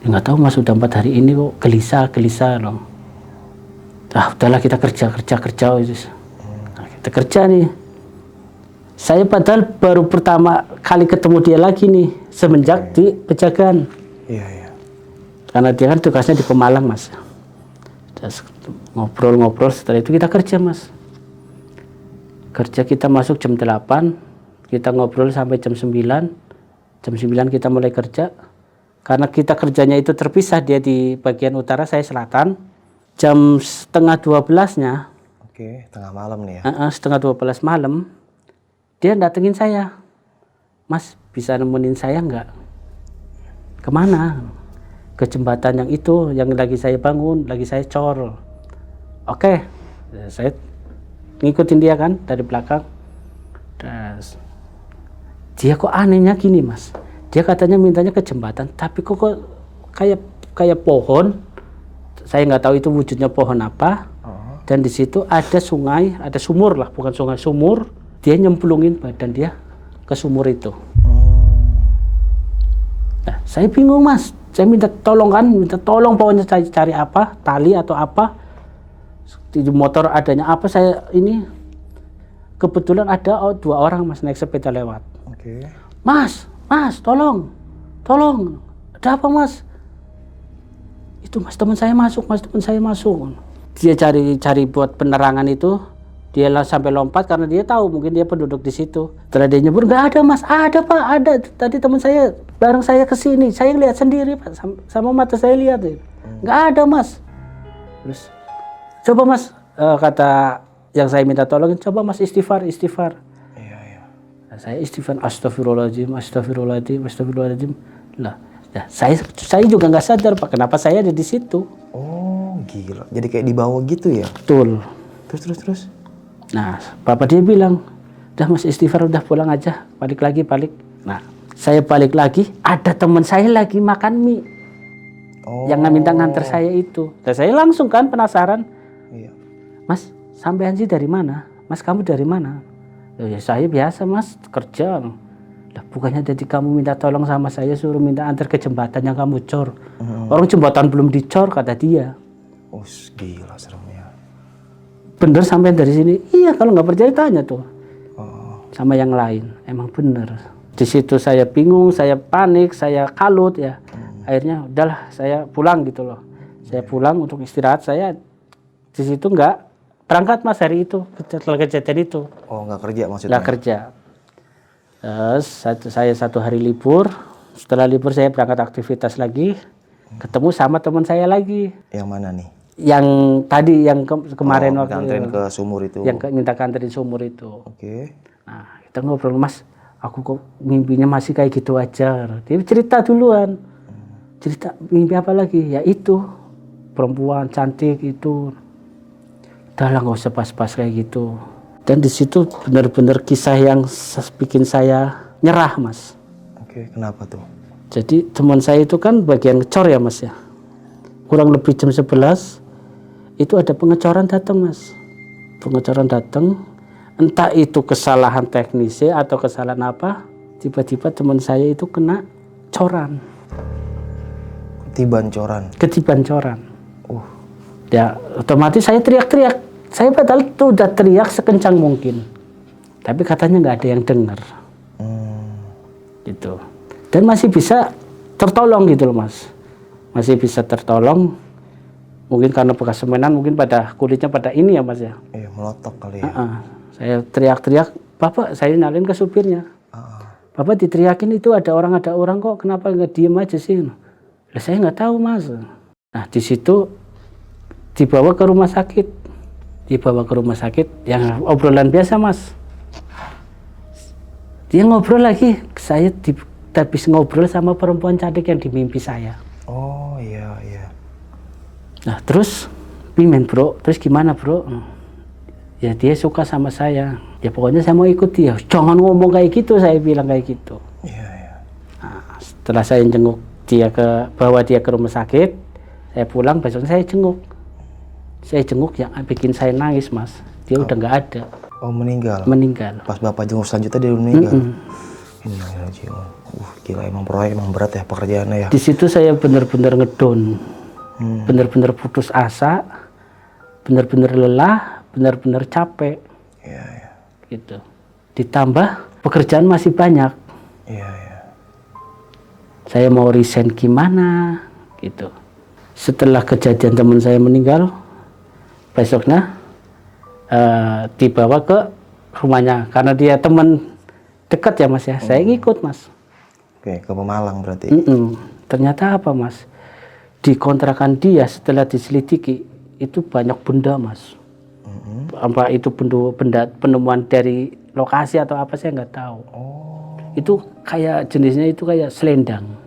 ya nggak tahu Mas, sudah 4 hari ini kok gelisah loh. Ah, udahlah kita kerja. Nah, kita kerja nih. Saya padahal baru pertama kali ketemu dia lagi nih semenjak di Pejagan. Karena dia kan tugasnya di Pemalang Mas. Terus ngobrol, setelah itu kita kerja Mas. Kerja kita masuk jam 8, kita ngobrol sampai jam 9. Jam 9 kita mulai kerja. Karena kita kerjanya itu terpisah, dia di bagian utara, saya selatan. Jam setengah 12-nya. Oke, tengah malam nih ya. Setengah 12 malam, dia datengin saya. Mas, bisa nemenin saya nggak? Kemana? Ke jembatan yang itu, yang lagi saya bangun, lagi saya cor. Oke, saya ngikutin dia kan dari belakang. Terus dia kok anehnya gini Mas, dia katanya mintanya ke jembatan, tapi kok kayak pohon. Saya nggak tahu itu wujudnya pohon apa. Dan di situ ada sungai, ada sumur lah, bukan sungai, sumur. Dia nyemplungin badan dia ke sumur itu. Nah, saya bingung Mas, saya minta tolong pokoknya cari apa, tali atau apa. Di motor adanya apa, saya ini kebetulan ada 2 orang Mas naik sepeda lewat. Mas, tolong, ada apa Mas? Itu Mas, teman saya masuk. Dia cari buat penerangan itu, dia sampai lompat karena dia tahu mungkin dia penduduk di situ. Setelah dia nyebur, nggak ada Mas, ada Pak, ada. Tadi teman saya bareng saya ke sini, saya lihat sendiri Pak, sama mata saya lihat. Nggak ada Mas. Terus coba Mas, kata yang saya minta tolongin, coba Mas istighfar. Nah, saya istighfar, astagfirullahaladzim. Lah, Ya, saya juga nggak sadar Pak, kenapa saya ada di situ. Oh, gila. Jadi kayak dibawa gitu ya? Betul. Terus. Nah, Bapak dia bilang, udah Mas istighfar, udah pulang aja, balik lagi. Nah, saya balik lagi, ada teman saya lagi makan mie. Oh. Yang minta nganter saya itu. Dan saya langsung kan penasaran. Iya. Mas, sampean sih dari mana? Mas, kamu dari mana? Ya, saya biasa Mas, kerja. Lah, bukannya jadi kamu minta tolong sama saya, suruh minta antar ke jembatan yang kamu cor. Orang jembatan belum dicor, kata dia. Oh, gila seremnya. Bener sampean dari sini? Iya, kalau nggak percaya tanya tuh. Sama yang lain, emang bener. Di situ saya bingung, saya panik, saya kalut ya. Akhirnya udahlah, saya pulang gitu loh. Saya pulang untuk istirahat. Saya di situ nggak berangkat Mas hari itu, setelah kejadian itu. Oh, nggak kerja maksudnya? Nggak kerja. Saya 1 hari libur. Setelah libur saya berangkat aktivitas lagi. Ketemu sama teman saya lagi. Yang mana nih? Yang tadi, yang kemarin waktu anterin ke sumur itu. Yang minta kanterin sumur itu. Oke. Nah, kita ngobrol, Mas, aku kok mimpinya masih kayak gitu aja. Dia cerita duluan. Cerita mimpi apa lagi? Ya itu, perempuan cantik itu. Udah lah, nggak usah pas-pas kayak gitu. Dan di situ benar-benar kisah yang bikin saya nyerah, Mas. Oke, kenapa tuh? Jadi teman saya itu kan bagian ngecor ya, Mas ya. Kurang lebih jam 11 itu ada pengecoran datang, Mas. Pengecoran datang, entah itu kesalahan teknis atau kesalahan apa, tiba-tiba teman saya itu kena coran. Ketiban coran. Ketiban coran. Ya, otomatis saya teriak-teriak. Saya padahal tuh udah teriak sekencang mungkin. Tapi katanya nggak ada yang dengar. Gitu. Dan masih bisa tertolong gitu loh, Mas. Masih bisa tertolong. Mungkin karena bekas semenan, mungkin pada kulitnya pada ini ya, Mas ya. Iya, melotok kali ya. Saya teriak-teriak, Bapak, saya nyalin ke supirnya. Bapak diteriakin itu ada orang kok, kenapa nggak diem aja sih? Lah, saya nggak tahu, Mas. Nah, di situ dibawa ke rumah sakit. Yang obrolan biasa, Mas. Dia ngobrol lagi, saya habis ngobrol sama perempuan cantik yang di mimpi saya. Oh, iya. Nah, terus pimen bro, terus gimana bro? Ya dia suka sama saya. Ya pokoknya saya mau ikut dia. Jangan ngomong kayak gitu, saya bilang kayak gitu. Iya. Nah, setelah saya jenguk bawa dia ke rumah sakit, saya pulang, besoknya saya jenguk. Yang bikin saya nangis, Mas. Dia udah nggak ada. Oh, meninggal. Pas Bapak jenguk selanjutnya dia udah meninggal. Gila, emang proyek emang berat ya pekerjaannya ya. Di situ saya benar-benar ngedon. Benar-benar putus asa, benar-benar lelah, benar-benar capek. Iya. Gitu. Ditambah pekerjaan masih banyak. Iya. Saya mau resign gimana gitu. Setelah kejadian teman saya meninggal, besoknya dibawa ke rumahnya karena dia teman dekat ya, Mas ya. Saya ngikut, Mas. Oke, ke Pemalang berarti. Ternyata apa, Mas? Di kontrakan dia setelah diselidiki itu banyak benda, Mas. Apa itu penemuan dari lokasi atau apa saya nggak tahu. Itu kayak jenisnya itu kayak selendang.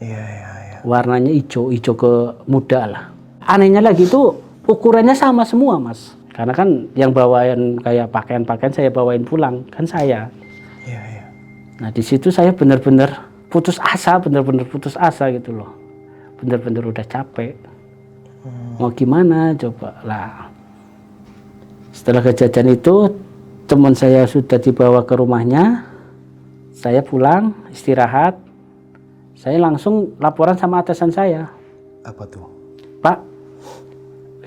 Iya. Warnanya hijau ke muda lah. Anehnya lagi itu ukurannya sama semua, Mas. Karena kan yang bawain kayak pakaian saya bawain pulang kan saya. Iya. Nah, di situ saya benar-benar putus asa gitu loh. Benar-benar udah capek. Mau gimana coba lah. Setelah kejadian itu teman saya sudah dibawa ke rumahnya. Saya pulang istirahat. Saya langsung laporan sama atasan saya. Apa tuh? Pak,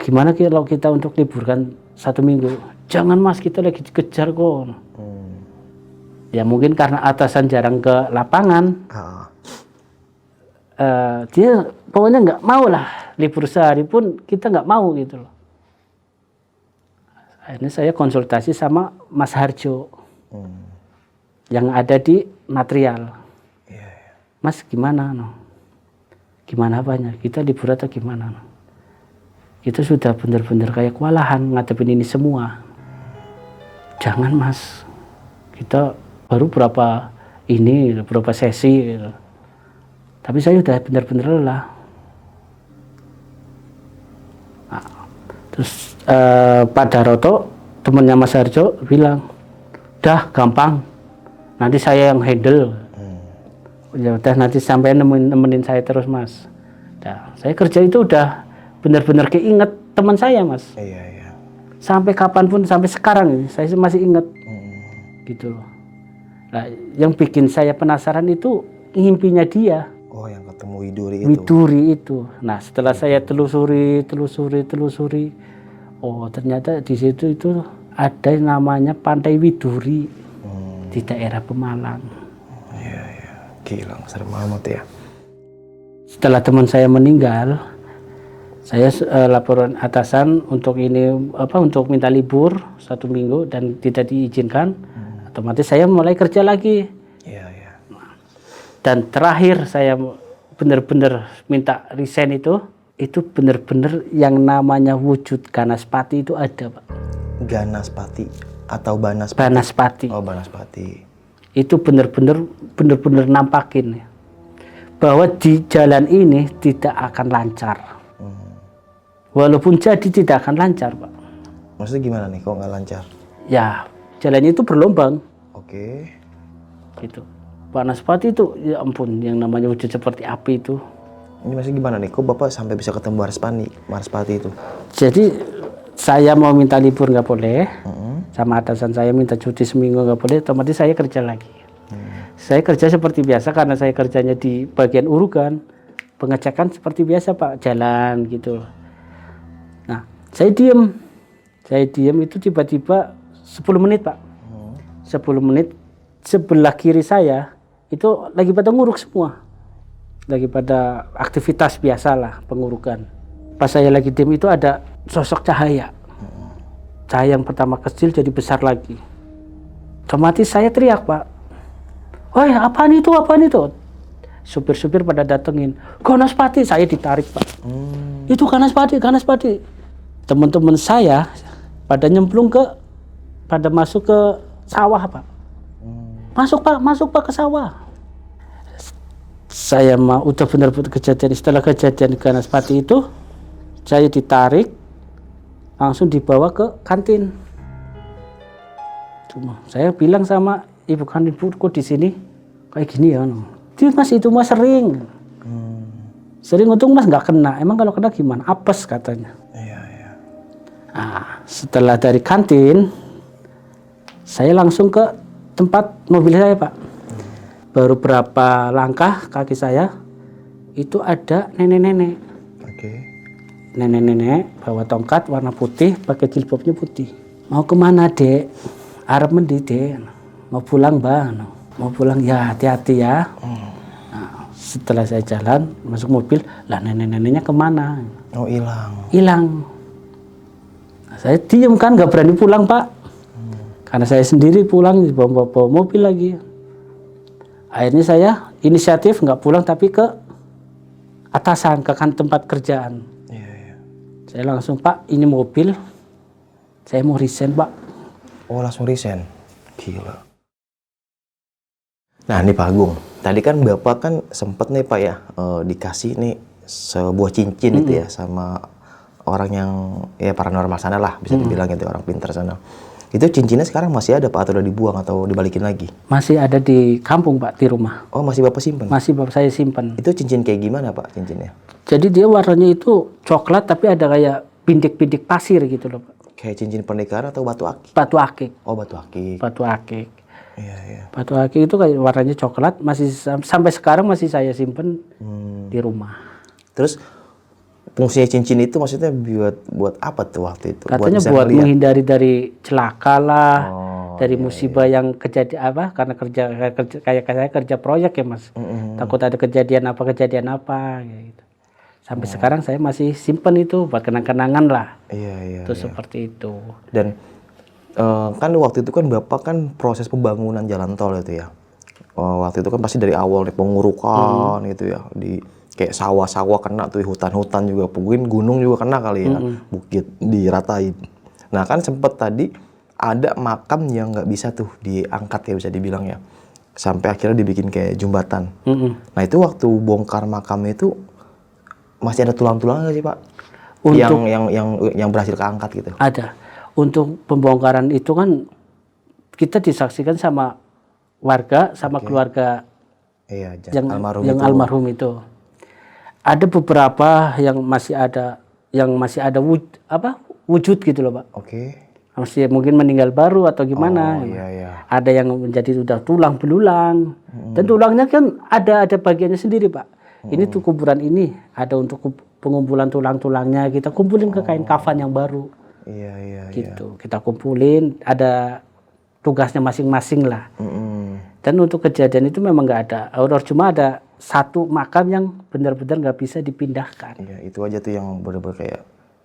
gimana kalau kita untuk liburkan 1 minggu? Jangan, Mas, kita lagi dikejar kok. Ya mungkin karena atasan jarang ke lapangan. Dia pokoknya nggak mau lah, libur sehari pun kita nggak mau gitu loh. Akhirnya saya konsultasi sama Mas Harjo yang ada di material. Mas, gimana no? Gimana apanya? Kita libur atau gimana no? Kita sudah benar-benar kayak kewalahan ngadepin ini semua. Jangan, Mas, kita baru berapa sesi gitu. Tapi saya udah benar-benar lelah. Nah, terus Pak Daroto, temannya Mas Harjo, bilang, "Dah gampang, nanti saya yang handle." Ya udah, nanti sampai nemenin saya terus, Mas. Nah, saya kerja itu udah benar-benar keinget teman saya, Mas. Iya. Sampai kapanpun, sampai sekarang ini saya masih inget. Gitu loh. Nah, yang bikin saya penasaran itu ngimpinya dia. Oh, yang ketemu Widuri itu. Widuri itu. Nah, setelah saya telusuri, oh ternyata di situ itu ada yang namanya Pantai Widuri di daerah Pemalang. Iya. Gila, serem amat ya. Setelah teman saya meninggal, saya laporan atasan untuk untuk minta libur 1 minggu dan tidak diizinkan. Otomatis saya mulai kerja lagi. Iya. Dan terakhir saya benar-benar minta resign itu benar-benar yang namanya wujud Ganaspati itu ada, Pak. Ganaspati atau Banaspati? Banaspati. Oh, Banaspati. Itu benar-benar nampakin ya, bahwa di jalan ini tidak akan lancar. Walaupun jadi tidak akan lancar, Pak. Maksudnya gimana nih kok nggak lancar? Ya, jalannya itu berlombang. Oke. Gitu. Banaspati itu, ya ampun, yang namanya wujud seperti api itu. Ini maksudnya gimana nih? Kok Bapak sampai bisa ketemu Banaspati itu? Jadi saya mau minta libur nggak boleh, sama atasan saya minta cuti seminggu nggak boleh, otomatis saya kerja lagi. Saya kerja seperti biasa karena saya kerjanya di bagian urukan, pengecekan seperti biasa, Pak, jalan gitu. Nah, saya diem itu tiba-tiba 10 menit, Pak. 10 menit sebelah kiri saya itu lagi pada nguruk semua, lagi pada aktivitas biasa lah, pengurukan. Pas saya lagi diem itu ada sosok cahaya yang pertama kecil jadi besar lagi. Otomatis saya teriak, Pak, "Woi, apaan itu? Supir-supir pada datengin, "Ganaspati!" Saya ditarik, Pak. Itu Ganaspati. Teman-teman saya pada nyemplung pada masuk ke sawah, Pak. Masuk Pak ke sawah. Saya mah udah benar-benar kejadian. Setelah kejadian Ganaspati itu, saya ditarik langsung dibawa ke kantin. Cuma saya bilang sama ibu kantin, "Bu, kok di sini kayak gini ya?" "Dia, Mas, itu Mas sering. Sering, untung Mas nggak kena. Emang kalau kena gimana? Apes," katanya. Iya. Nah, setelah dari kantin, saya langsung ke tempat mobil saya, Pak. Baru berapa langkah kaki saya, itu ada nenek-nenek. Oke. Nenek-nenek bawa tongkat warna putih, pakai jilbabnya putih. "Mau kemana, Dek?" "Arep mendi, Dek?" "Mau pulang, Mbak." "Mau pulang, ya hati-hati ya." Nah, setelah saya jalan masuk mobil, lah nenek-neneknya kemana? Oh, hilang. Nah, saya diem kan, nggak berani pulang, Pak. Karena saya sendiri pulang bawa mobil lagi. Akhirnya saya inisiatif nggak pulang tapi ke atasan, ke tempat kerjaan. Iya. Saya langsung, "Pak, ini mobil, saya mau resign, Pak." Oh, langsung resign. Gila. Nah, ini Pak Agung. Tadi kan Bapak kan sempet nih, Pak, ya, dikasih nih sebuah cincin itu ya sama orang yang ya paranormal sana lah, bisa dibilang gitu, orang pintar sana. Itu cincinnya sekarang masih ada, Pak, atau udah dibuang atau dibalikin lagi? Masih ada di kampung, Pak, di rumah. Oh, masih Bapak simpen? Masih Bapak saya simpan. Itu cincin kayak gimana, Pak, cincinnya? Jadi dia warnanya itu coklat tapi ada kayak bintik-bintik pasir gitu loh, Pak. Kayak cincin pernikahan atau batu akik? Batu akik. Oh, batu akik. Batu akik. Iya. Batu akik itu kayak warnanya coklat, masih sampai sekarang masih saya simpen di rumah. Terus fungsinya cincin itu maksudnya buat apa tuh waktu itu? Katanya buat menghindari dari celaka lah, dari musibah yang kejadian karena kerja kayak saya kerja proyek ya, Mas. Takut ada kejadian apa gitu. Sampai sekarang saya masih simpen itu buat kenang-kenangan lah. Iya. Itu seperti itu. Dan kan waktu itu kan Bapak kan proses pembangunan jalan tol itu ya. Waktu itu kan pasti dari awal nih pengurukan gitu ya, di kayak sawah-sawah kena tuh, hutan-hutan juga, mungkin gunung juga kena kali ya, bukit diratain. Nah kan sempet tadi ada makam yang nggak bisa tuh diangkat ya, bisa dibilang ya, sampai akhirnya dibikin kayak jembatan. Nah itu waktu bongkar makamnya itu masih ada tulang-tulang nggak sih Pak? Yang berhasil keangkat gitu? Ada. Untuk pembongkaran itu kan kita disaksikan sama warga, sama keluarga yang almarhum itu. Ada beberapa yang masih ada wujud gitu loh Pak. Masih mungkin meninggal baru atau gimana. Ada yang menjadi sudah tulang belulang. Dan tulangnya kan ada bagiannya sendiri Pak. Ini tuh kuburan ini ada untuk pengumpulan tulang-tulangnya, kita kumpulin ke kain kafan yang baru. Gitu. Kita kumpulin, ada tugasnya masing-masing lah. Dan untuk kejadian itu memang nggak ada horor, cuma ada satu makam yang benar-benar nggak bisa dipindahkan. Itu aja tuh yang benar-benar kayak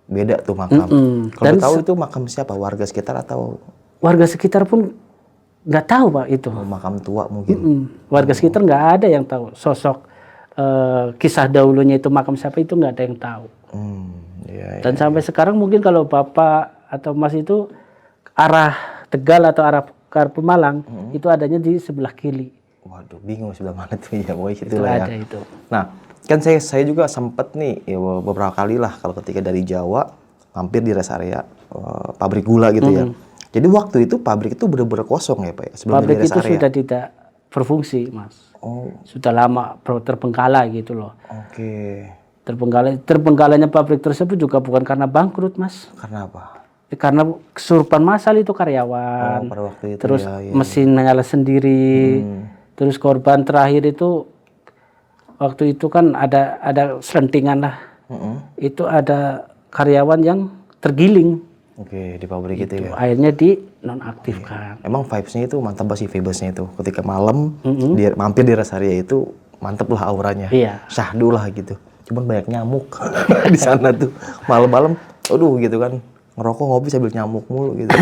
beda tuh makam. Kalau tahu itu makam siapa? Warga sekitar atau? Warga sekitar pun nggak tahu Pak itu. Makam tua mungkin. Warga sekitar nggak ada yang tahu sosok kisah dahulunya itu makam siapa, itu nggak ada yang tahu. Dan sampai sekarang mungkin kalau Bapak atau Mas itu arah Tegal atau arah Pemalang itu adanya di sebelah kiri. Waduh, bingung sebelah mana tuh ya, boy itu lah ya. Itu. Nah, kan saya juga sempet nih ya, beberapa kali lah kalau ketika dari Jawa mampir di rest area pabrik gula gitu ya. Jadi waktu itu pabrik itu benar-benar kosong ya Pak ya, sebelum pabrik di rest itu area. Sudah tidak berfungsi Mas. Sudah lama terbengkalai gitu loh. Terbengkalainya pabrik tersebut juga bukan karena bangkrut Mas. Karena apa? Karena kesurupan massal itu karyawan. Pada waktu itu, terus mesin nyala sendiri. Terus korban terakhir itu waktu itu kan ada selentingan lah. Itu ada karyawan yang tergiling. Di pabrik itu ya. Akhirnya di nonaktifkan. Emang vibes-nya itu mantap banget sih, vibes-nya itu. Ketika malam dia mampir di rest area itu mantep lah auranya. Syahdu lah gitu. Cuman banyak nyamuk di sana tuh. Malam-malam aduh gitu kan. Ngerokok ngopi sambil nyamuk mulu gitu.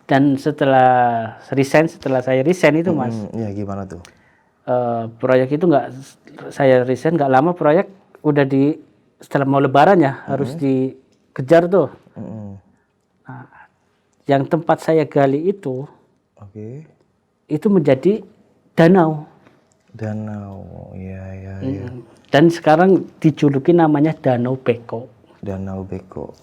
Dan setelah saya resign itu Mas. Gimana tuh? Proyek itu saya resign nggak lama, proyek udah setelah mau lebaran ya harus dikejar tuh. Nah, yang tempat saya gali itu menjadi danau. Iya. Dan sekarang dijuluki namanya Danau Beko. Danau Beko.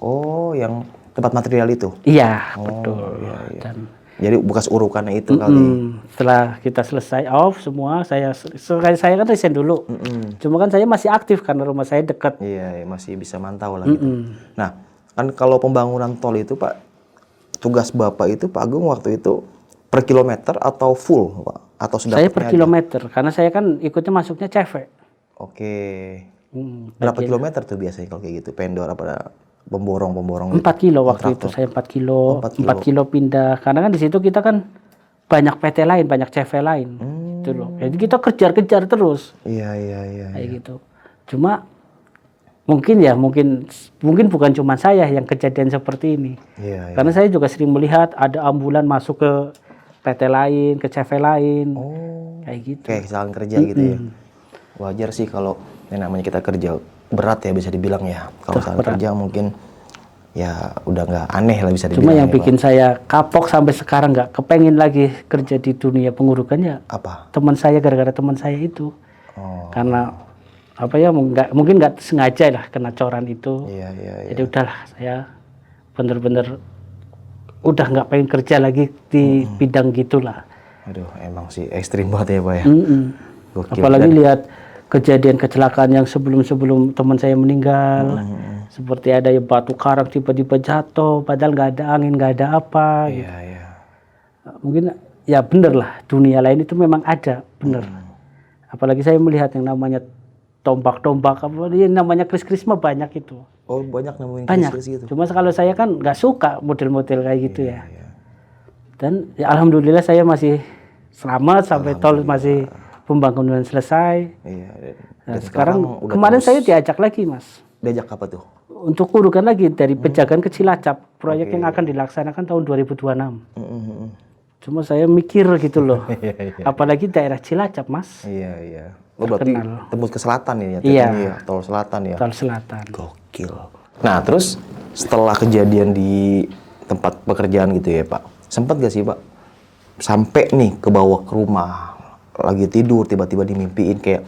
Yang tempat material itu? Iya, betul. Dan jadi bekas urukannya itu kali. Setelah kita selesai off semua, saya kan resign dulu. Cuma kan saya masih aktif karena rumah saya dekat. Iya, masih bisa mantau lah gitu. Nah, kan kalau pembangunan tol itu Pak, tugas Bapak itu Pak Agung waktu itu per kilometer atau full Pak? Atau Saya per kilometer, karena saya kan ikutnya masuknya CV. Berapa kilometer tuh biasanya kalau kayak gitu? Pendor apa pemborong 4 kilo waktu itu, saya 4 kilo. 4 kilo pindah, karena kan di situ kita kan banyak PT lain, banyak CV lain. Gitu loh. Jadi kita kejar-kejar terus. Iya. Kayak gitu. Cuma mungkin bukan cuma saya yang kejadian seperti ini. Karena saya juga sering melihat ada ambulan masuk ke PT lain, ke CV lain. Kayak gitu. Kayak kesalahan kerja gitu ya. Wajar sih kalau namanya kita kerja berat ya, bisa dibilang ya. Kalau salah kerja mungkin ya udah nggak aneh lah bisa dibilang. Cuma yang bikin saya kapok sampai sekarang nggak kepengen lagi kerja di dunia pengurukannya. Apa? Gara-gara teman saya itu. Karena mungkin nggak sengaja lah kena coran itu. Jadi udahlah, saya bener-bener udah nggak pengen kerja lagi di bidang gitulah. Aduh, emang sih ekstrim banget ya Pak ya. Apalagi lihat kejadian kecelakaan yang sebelum teman saya meninggal, seperti ada yang batu karang tiba-tiba jatuh, padahal nggak ada angin, nggak ada apa. Gitu. Mungkin ya bener lah, dunia lain itu memang ada, bener. Apalagi saya melihat yang namanya tombak-tombak, yang namanya kris-kris mah banyak itu. Banyak nemuin kris-kris gitu. Cuma kalau saya kan nggak suka model-model kayak gitu ya. Dan ya alhamdulillah saya masih selamat sampai tol masih pembangunan selesai. Dan sekarang kemarin saya diajak lagi Mas. Diajak apa tuh? Untuk urukan lagi dari Pejagan ke Cilacap, proyek yang akan dilaksanakan tahun 2026. Cuma saya mikir gitu loh. Apalagi daerah Cilacap Mas. Berarti tembus ke selatan ya? Tol selatan ya? Tol selatan. Gokil. Nah terus setelah kejadian di tempat pekerjaan gitu ya Pak, sempat gak sih Pak sampai nih ke bawah ke rumah lagi tidur tiba-tiba dimimpiin kayak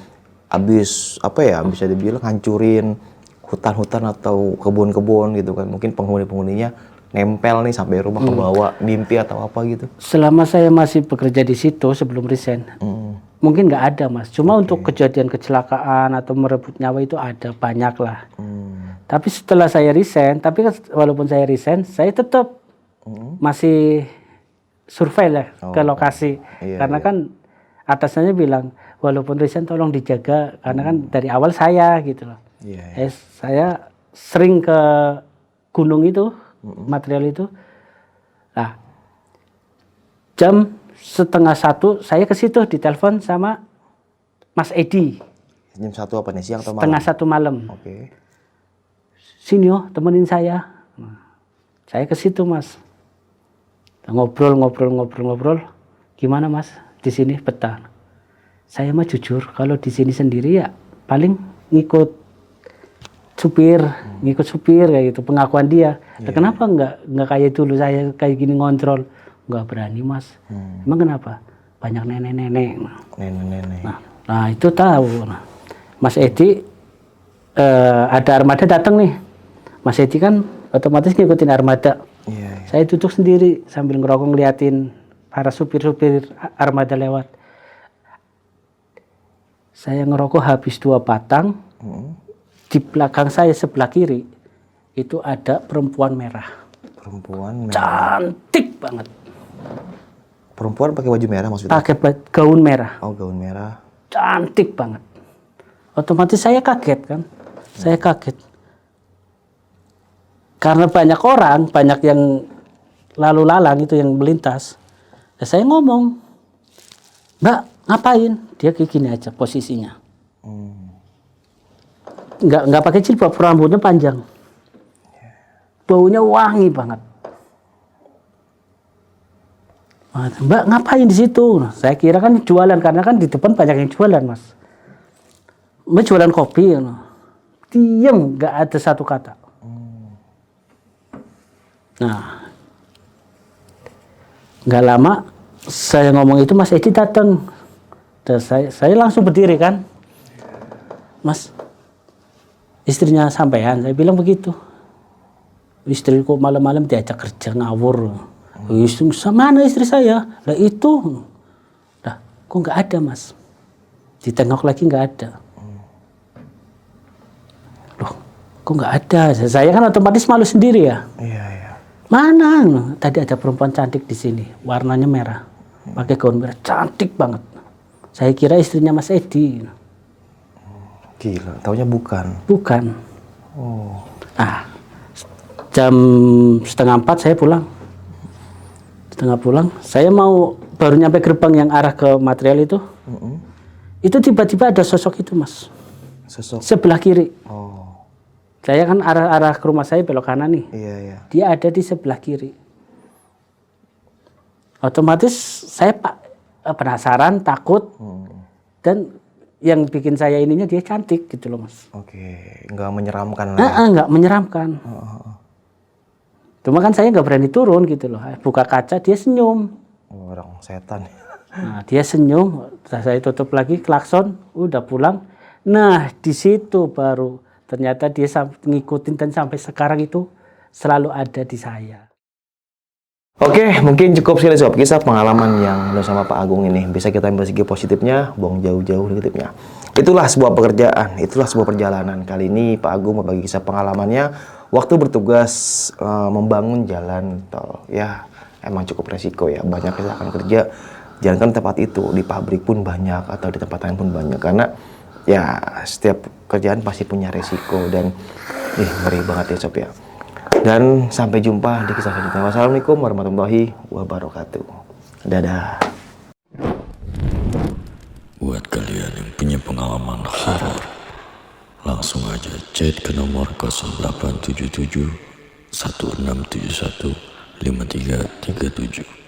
abis apa ya, bisa dibilang hancurin hutan-hutan atau kebun-kebun gitu kan, mungkin penghuni-penghuninya nempel nih sampai rumah ke bawah, mimpi atau apa gitu? Selama saya masih bekerja di situ sebelum resign, mungkin nggak ada mas. Cuma untuk kejadian kecelakaan atau merebut nyawa itu ada banyak lah. Tapi setelah saya resign, tapi kan walaupun saya resign, saya tetap masih survei lah ke lokasi. Karena kan atasannya bilang, walaupun resign tolong dijaga, karena kan dari awal saya gitu loh. Saya sering ke gunung itu, material itu. Nah, jam 12:30 saya ke situ ditelepon sama Mas Edi. Jam 1 apa nih, siang atau malam? 1:30 malam. Oke. Sini yo, temenin saya. Nah, saya ke situ mas. Ngobrol. Gimana mas? Di sini betah. Saya mah jujur, kalau di sini sendiri ya paling ngikut supir kayak gitu, pengakuan dia. Kenapa nggak kayak dulu saya kayak gini ngontrol? Nggak berani mas. Emang kenapa? Banyak nenek-nenek. Nah itu tahu. Nah, Mas Edi ada armada datang nih. Mas Edi kan otomatis ngikutin armada. Saya duduk sendiri sambil ngerokok ngeliatin para supir-supir armada lewat. Saya ngerokok habis 2 batang. Di belakang saya sebelah kiri itu ada perempuan merah. Cantik banget. Perempuan pakai baju merah maksudnya? Pakai gaun merah. Oh, gaun merah. Cantik banget. Otomatis saya kaget kan. Saya kaget. Karena banyak orang, banyak yang lalu lalang itu yang melintas. Ya saya ngomong, Mbak ngapain? Dia kayak gini aja posisinya. Nggak pakai jilbab, rambutnya panjang. Baunya wangi banget. Mbak ngapain di situ? Nah, saya kira kan jualan, karena kan di depan banyak yang jualan mas. Mbak jualan kopi. Diam, nggak ada satu kata. Nah, nggak lama saya ngomong itu Mas Edi datang. Dan saya langsung berdiri kan, Mas, istrinya sampean, saya bilang begitu. Istriku malam-malam diajak kerja ngawur. Mana istri saya? Lah itu. Lah, kok nggak ada mas? Ditengok lagi nggak ada. Loh, kok nggak ada? Saya kan otomatis malu sendiri ya. Mana? Tadi ada perempuan cantik di sini, warnanya merah, pakai gaun merah, cantik banget. Saya kira istrinya Mas Edi. Gila, taunya bukan. Bukan. Oh. Ah, jam 3:30 saya pulang. Saya mau baru nyampe gerbang yang arah ke material itu. Itu tiba-tiba ada sosok itu mas. Sosok? Sebelah kiri. Oh. Saya kan arah ke rumah saya belok kanan nih. Iya. Dia ada di sebelah kiri. Otomatis saya penasaran, takut. Dan yang bikin saya ininya dia cantik gitu loh mas. Oke, nggak menyeramkan lah. Nggak menyeramkan. Cuma kan saya nggak berani turun gitu loh. Buka kaca dia senyum. Oh, orang setan. Nah, dia senyum. Saya tutup lagi, klakson, udah pulang. Nah di situ baru ternyata dia ngikutin dan sampai sekarang itu selalu ada di saya. Oke, mungkin cukup sekali sob kisah pengalaman yang bersama Pak Agung ini. Bisa kita ambil segi positifnya, buang jauh-jauh negatifnya. Itulah sebuah pekerjaan, itulah sebuah perjalanan. Kali ini Pak Agung berbagi kisah pengalamannya waktu bertugas membangun jalan tol. Ya, emang cukup resiko ya. Banyak kecelakaan kerja, jangan kan tempat itu, di pabrik pun banyak atau di tempat lain pun banyak. Karena ya setiap kerjaan pasti punya resiko dan ngeri banget ya sob ya. Dan sampai jumpa di kisah selanjutnya. Wassalamualaikum warahmatullahi wabarakatuh. Dadah. Buat kalian yang punya pengalaman horor, langsung aja chat ke nomor 0877 1671 5337.